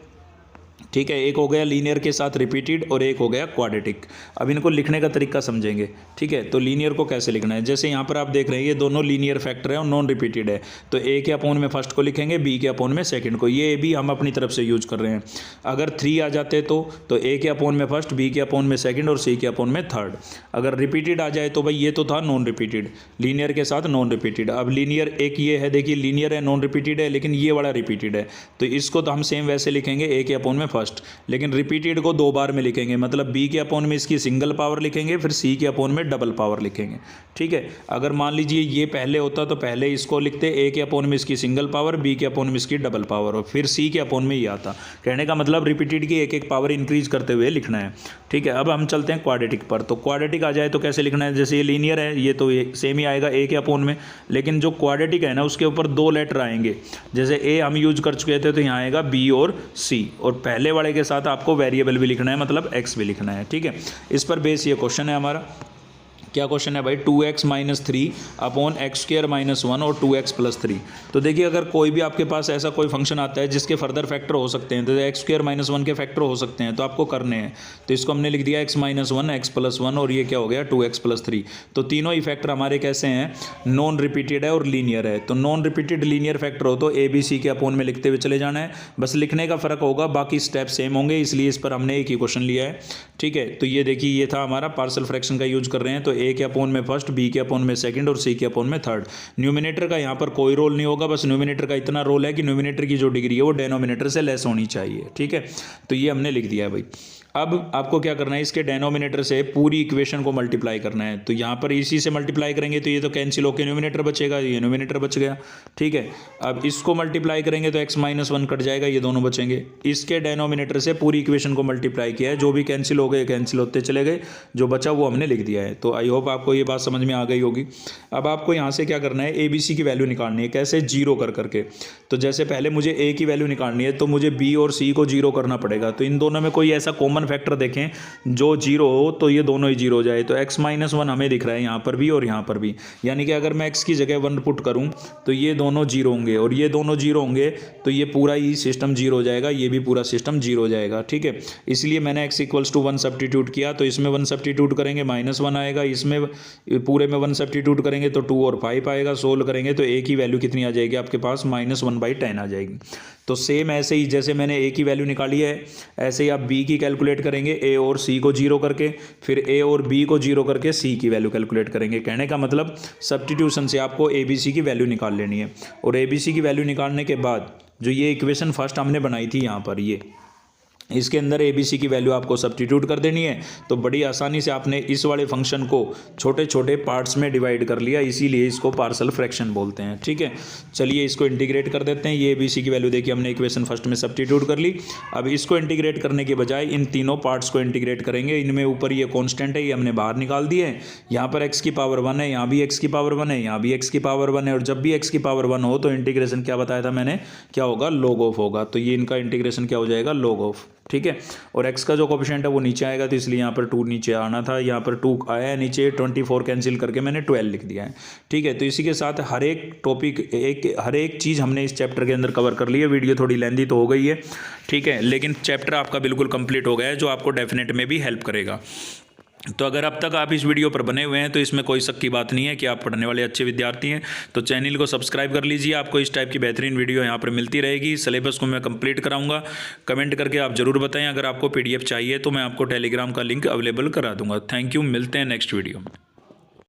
ठीक है, एक हो गया लीनियर के साथ रिपीटेड, और एक हो गया क्वाड्रेटिक। अब इनको लिखने का तरीका समझेंगे, ठीक है। तो लीनियर को कैसे लिखना है, जैसे यहाँ पर आप देख रहे हैं ये दोनों लीनियर फैक्टर है और नॉन रिपीटेड है, तो ए के अपोन में फर्स्ट को लिखेंगे, बी के अपोन में सेकंड को। ये भी हम अपनी तरफ से यूज कर रहे हैं। अगर 3 आ जाते तो ए के अपोन में फर्स्ट, बी के अपोन में सेकंड और सी के अपोन में थर्ड। अगर रिपीटेड आ जाए तो भाई ये तो था नॉन रिपीटेड, लीनियर के साथ नॉन रिपीटेड। अब लीनियर एक ये है, देखिए लीनियर है, नॉन रिपीटेड है, लेकिन ये वाला रिपीटेड है, तो इसको तो हम सेम वैसे लिखेंगे, ए के अपोन में फर्स्ट, लेकिन रिपीटेड को 2 बार में लिखेंगे, मतलब बी के अपोन में इसकी सिंगल पावर लिखेंगे, फिर सी के अपोन में डबल पावर लिखेंगे, ठीक है। अगर मान लीजिए ये पहले होता तो पहले इसको लिखते, ए के अपोन में इसकी सिंगल पावर, बी के अपोन में इसकी डबल पावर, और फिर सी के अपोन में ये आता। कहने का मतलब रिपीटेड की एक एक पावर इंक्रीज करते हुए लिखना है, ठीक है। अब हम चलते हैं क्वाड्रेटिक पर। तो क्वाड्रेटिक आ जाए तो कैसे लिखना है, जैसे ये लीनियर है, ये तो ये सेम ही आएगा ए के अपोन में, लेकिन जो क्वाड्रेटिक है ना उसके ऊपर 2 लेटर आएंगे। जैसे ए हम यूज कर चुके थे, तो यहाँ आएगा बी और सी, और पहले वाले के साथ आपको वेरिएबल भी लिखना है, मतलब एक्स भी लिखना है, ठीक है। इस पर बेस ये क्वेश्चन है हमारा। क्या क्वेश्चन है भाई, 2x minus 3 upon x square minus 1 और 2x प्लस 3। तो देखिए अगर कोई भी आपके पास ऐसा कोई फंक्शन आता है जिसके फर्दर फैक्टर हो सकते हैं, तो एक्स स्क्र माइनस 1 के फैक्टर हो सकते हैं, तो आपको करने हैं। तो इसको हमने लिख दिया x माइनस 1 एक्स प्लस 1 और ये क्या हो गया 2x प्लस 3। तो तीनों ही फैक्टर हमारे कैसे हैं, नॉन रिपीटेड है और लीनियर है। तो नॉन रिपीटेड लीनियर फैक्टर हो तो ABC के अपोन में लिखते हुए चले जाना है, बस लिखने का फर्क होगा, बाकी स्टेप सेम होंगे, इसलिए इस पर हमने एक ही क्वेश्चन लिया है। ठीक है, तो ये देखिए ये था हमारा पार्शियल फ्रैक्शन का यूज कर रहे हैं। तो A के अपोन में फर्स्ट, B के अपोन में सेकंड और C के अपोन में थर्ड। न्यूमिनेटर का यहाँ पर कोई रोल नहीं होगा, बस न्यूमिनेटर का इतना रोल है कि न्यूमिनेटर की जो डिग्री है वो डेनोमिनेटर से लेस होनी चाहिए। ठीक है, तो ये हमने लिख दिया है भाई। अब आपको क्या करना है, इसके डेनोमिनेटर से पूरी इक्वेशन को मल्टीप्लाई करना है। तो यहाँ पर इसी से मल्टीप्लाई करेंगे तो ये तो कैंसिल होकर न्यूमिनेटर बचेगा, ये न्यूमिनेटर बच गया। ठीक है, अब इसको मल्टीप्लाई करेंगे तो x माइनस 1 कट जाएगा, ये दोनों बचेंगे। इसके डेनोमिनेटर से पूरी इक्वेशन को मल्टीप्लाई किया है, जो भी कैंसिल हो गए कैंसिल होते चले गए, जो बचा वो हमने लिख दिया है। तो आई होप आपको ये बात समझ में आ गई होगी। अब आपको यहाँ से क्या करना है, ABC की वैल्यू निकालनी है। कैसे, जीरो कर करके। तो जैसे पहले मुझे A की वैल्यू निकालनी है तो मुझे B और C को जीरो करना पड़ेगा। तो इन दोनों में कोई ऐसा कॉमन फैक्टर देखें जो जीरो हो तो ये दोनों ही जीरो हो जाए। तो x माइनस 1 हमें दिख रहा है यहाँ पर भी और यहाँ पर भी, यानी कि अगर मैं x की जगह 1 पुट करूँ तो ये दोनों जीरो होंगे और ये दोनों जीरो होंगे, तो ये पूरा ही सिस्टम जीरो हो जाएगा, ये भी पूरा सिस्टम जीरो हो जाएगा। ठीक है, इसलिए मैंने x इक्वल्स टू 1 सब्स्टिट्यूट किया। तो इसमें 1 सब्स्टिट्यूट करेंगे -1 आएगा, इसमें पूरे में 1 सब्स्टिट्यूट करेंगे तो 2 और 5 आएगा। सोल्व करेंगे तो A की वैल्यू कितनी आ जाएगी आपके पास, -1/10 आ जाएगी। तो सेम ऐसे ही जैसे मैंने A की वैल्यू निकाली है, ऐसे ही आप B की कैलकुलेट करेंगे, A और C को जीरो करके, फिर A और B को जीरो करके C की वैल्यू कैलकुलेट करेंगे। कहने का मतलब सब्स्टिट्यूशन से आपको ABC की वैल्यू निकाल लेनी है। और ABC की वैल्यू निकालने के बाद जो ये इक्वेशन फर्स्ट हमने बनाई थी यहाँ पर, ये इसके अंदर ABC की वैल्यू आपको सब्स्टिट्यूट कर देनी है। तो बड़ी आसानी से आपने इस वाले फंक्शन को छोटे छोटे पार्ट्स में डिवाइड कर लिया, इसीलिए इसको पार्शियल फ्रैक्शन बोलते हैं। ठीक है, चलिए इसको इंटीग्रेट कर देते हैं। ये ABC की वैल्यू देखिए हमने इक्वेशन फर्स्ट में सब्स्टिट्यूट कर ली। अब इसको इंटीग्रेट करने के बजाय इन तीनों पार्ट्स को इंटीग्रेट करेंगे। इनमें ऊपर ये कॉन्स्टेंट है, ये हमने बाहर निकाल दिए हैं। यहाँ पर x की पावर 1 है, यहाँ भी x की पावर 1 है, यहाँ भी x की पावर 1 है। और जब भी x की पावर 1 हो तो इंटीग्रेशन क्या बताया था मैंने, क्या होगा, log ऑफ होगा। तो ये इनका इंटीग्रेशन क्या हो जाएगा, log ऑफ। ठीक है, और x का जो कोफिशिएंट है वो नीचे आएगा, तो इसलिए यहाँ पर 2 नीचे आना था, यहाँ पर 2 आया है नीचे, 24 कैंसिल करके मैंने 12 लिख दिया है। ठीक है, तो इसी के साथ हर एक टॉपिक हर एक चीज़ हमने इस चैप्टर के अंदर कवर कर ली है। वीडियो थोड़ी लेंथी तो हो गई है, ठीक है, लेकिन चैप्टर आपका बिल्कुल कंप्लीट हो गया है, जो आपको डेफिनेट में भी हेल्प करेगा। तो अगर अब तक आप इस वीडियो पर बने हुए हैं तो इसमें कोई शक की बात नहीं है कि आप पढ़ने वाले अच्छे विद्यार्थी हैं। तो चैनल को सब्सक्राइब कर लीजिए, आपको इस टाइप की बेहतरीन वीडियो यहाँ पर मिलती रहेगी। सिलेबस को मैं कंप्लीट कराऊंगा, कमेंट करके आप ज़रूर बताएं। अगर आपको PDF चाहिए तो मैं आपको टेलीग्राम का लिंक अवेलेबल करा दूंगा। थैंक यू, मिलते हैं नेक्स्ट वीडियो में।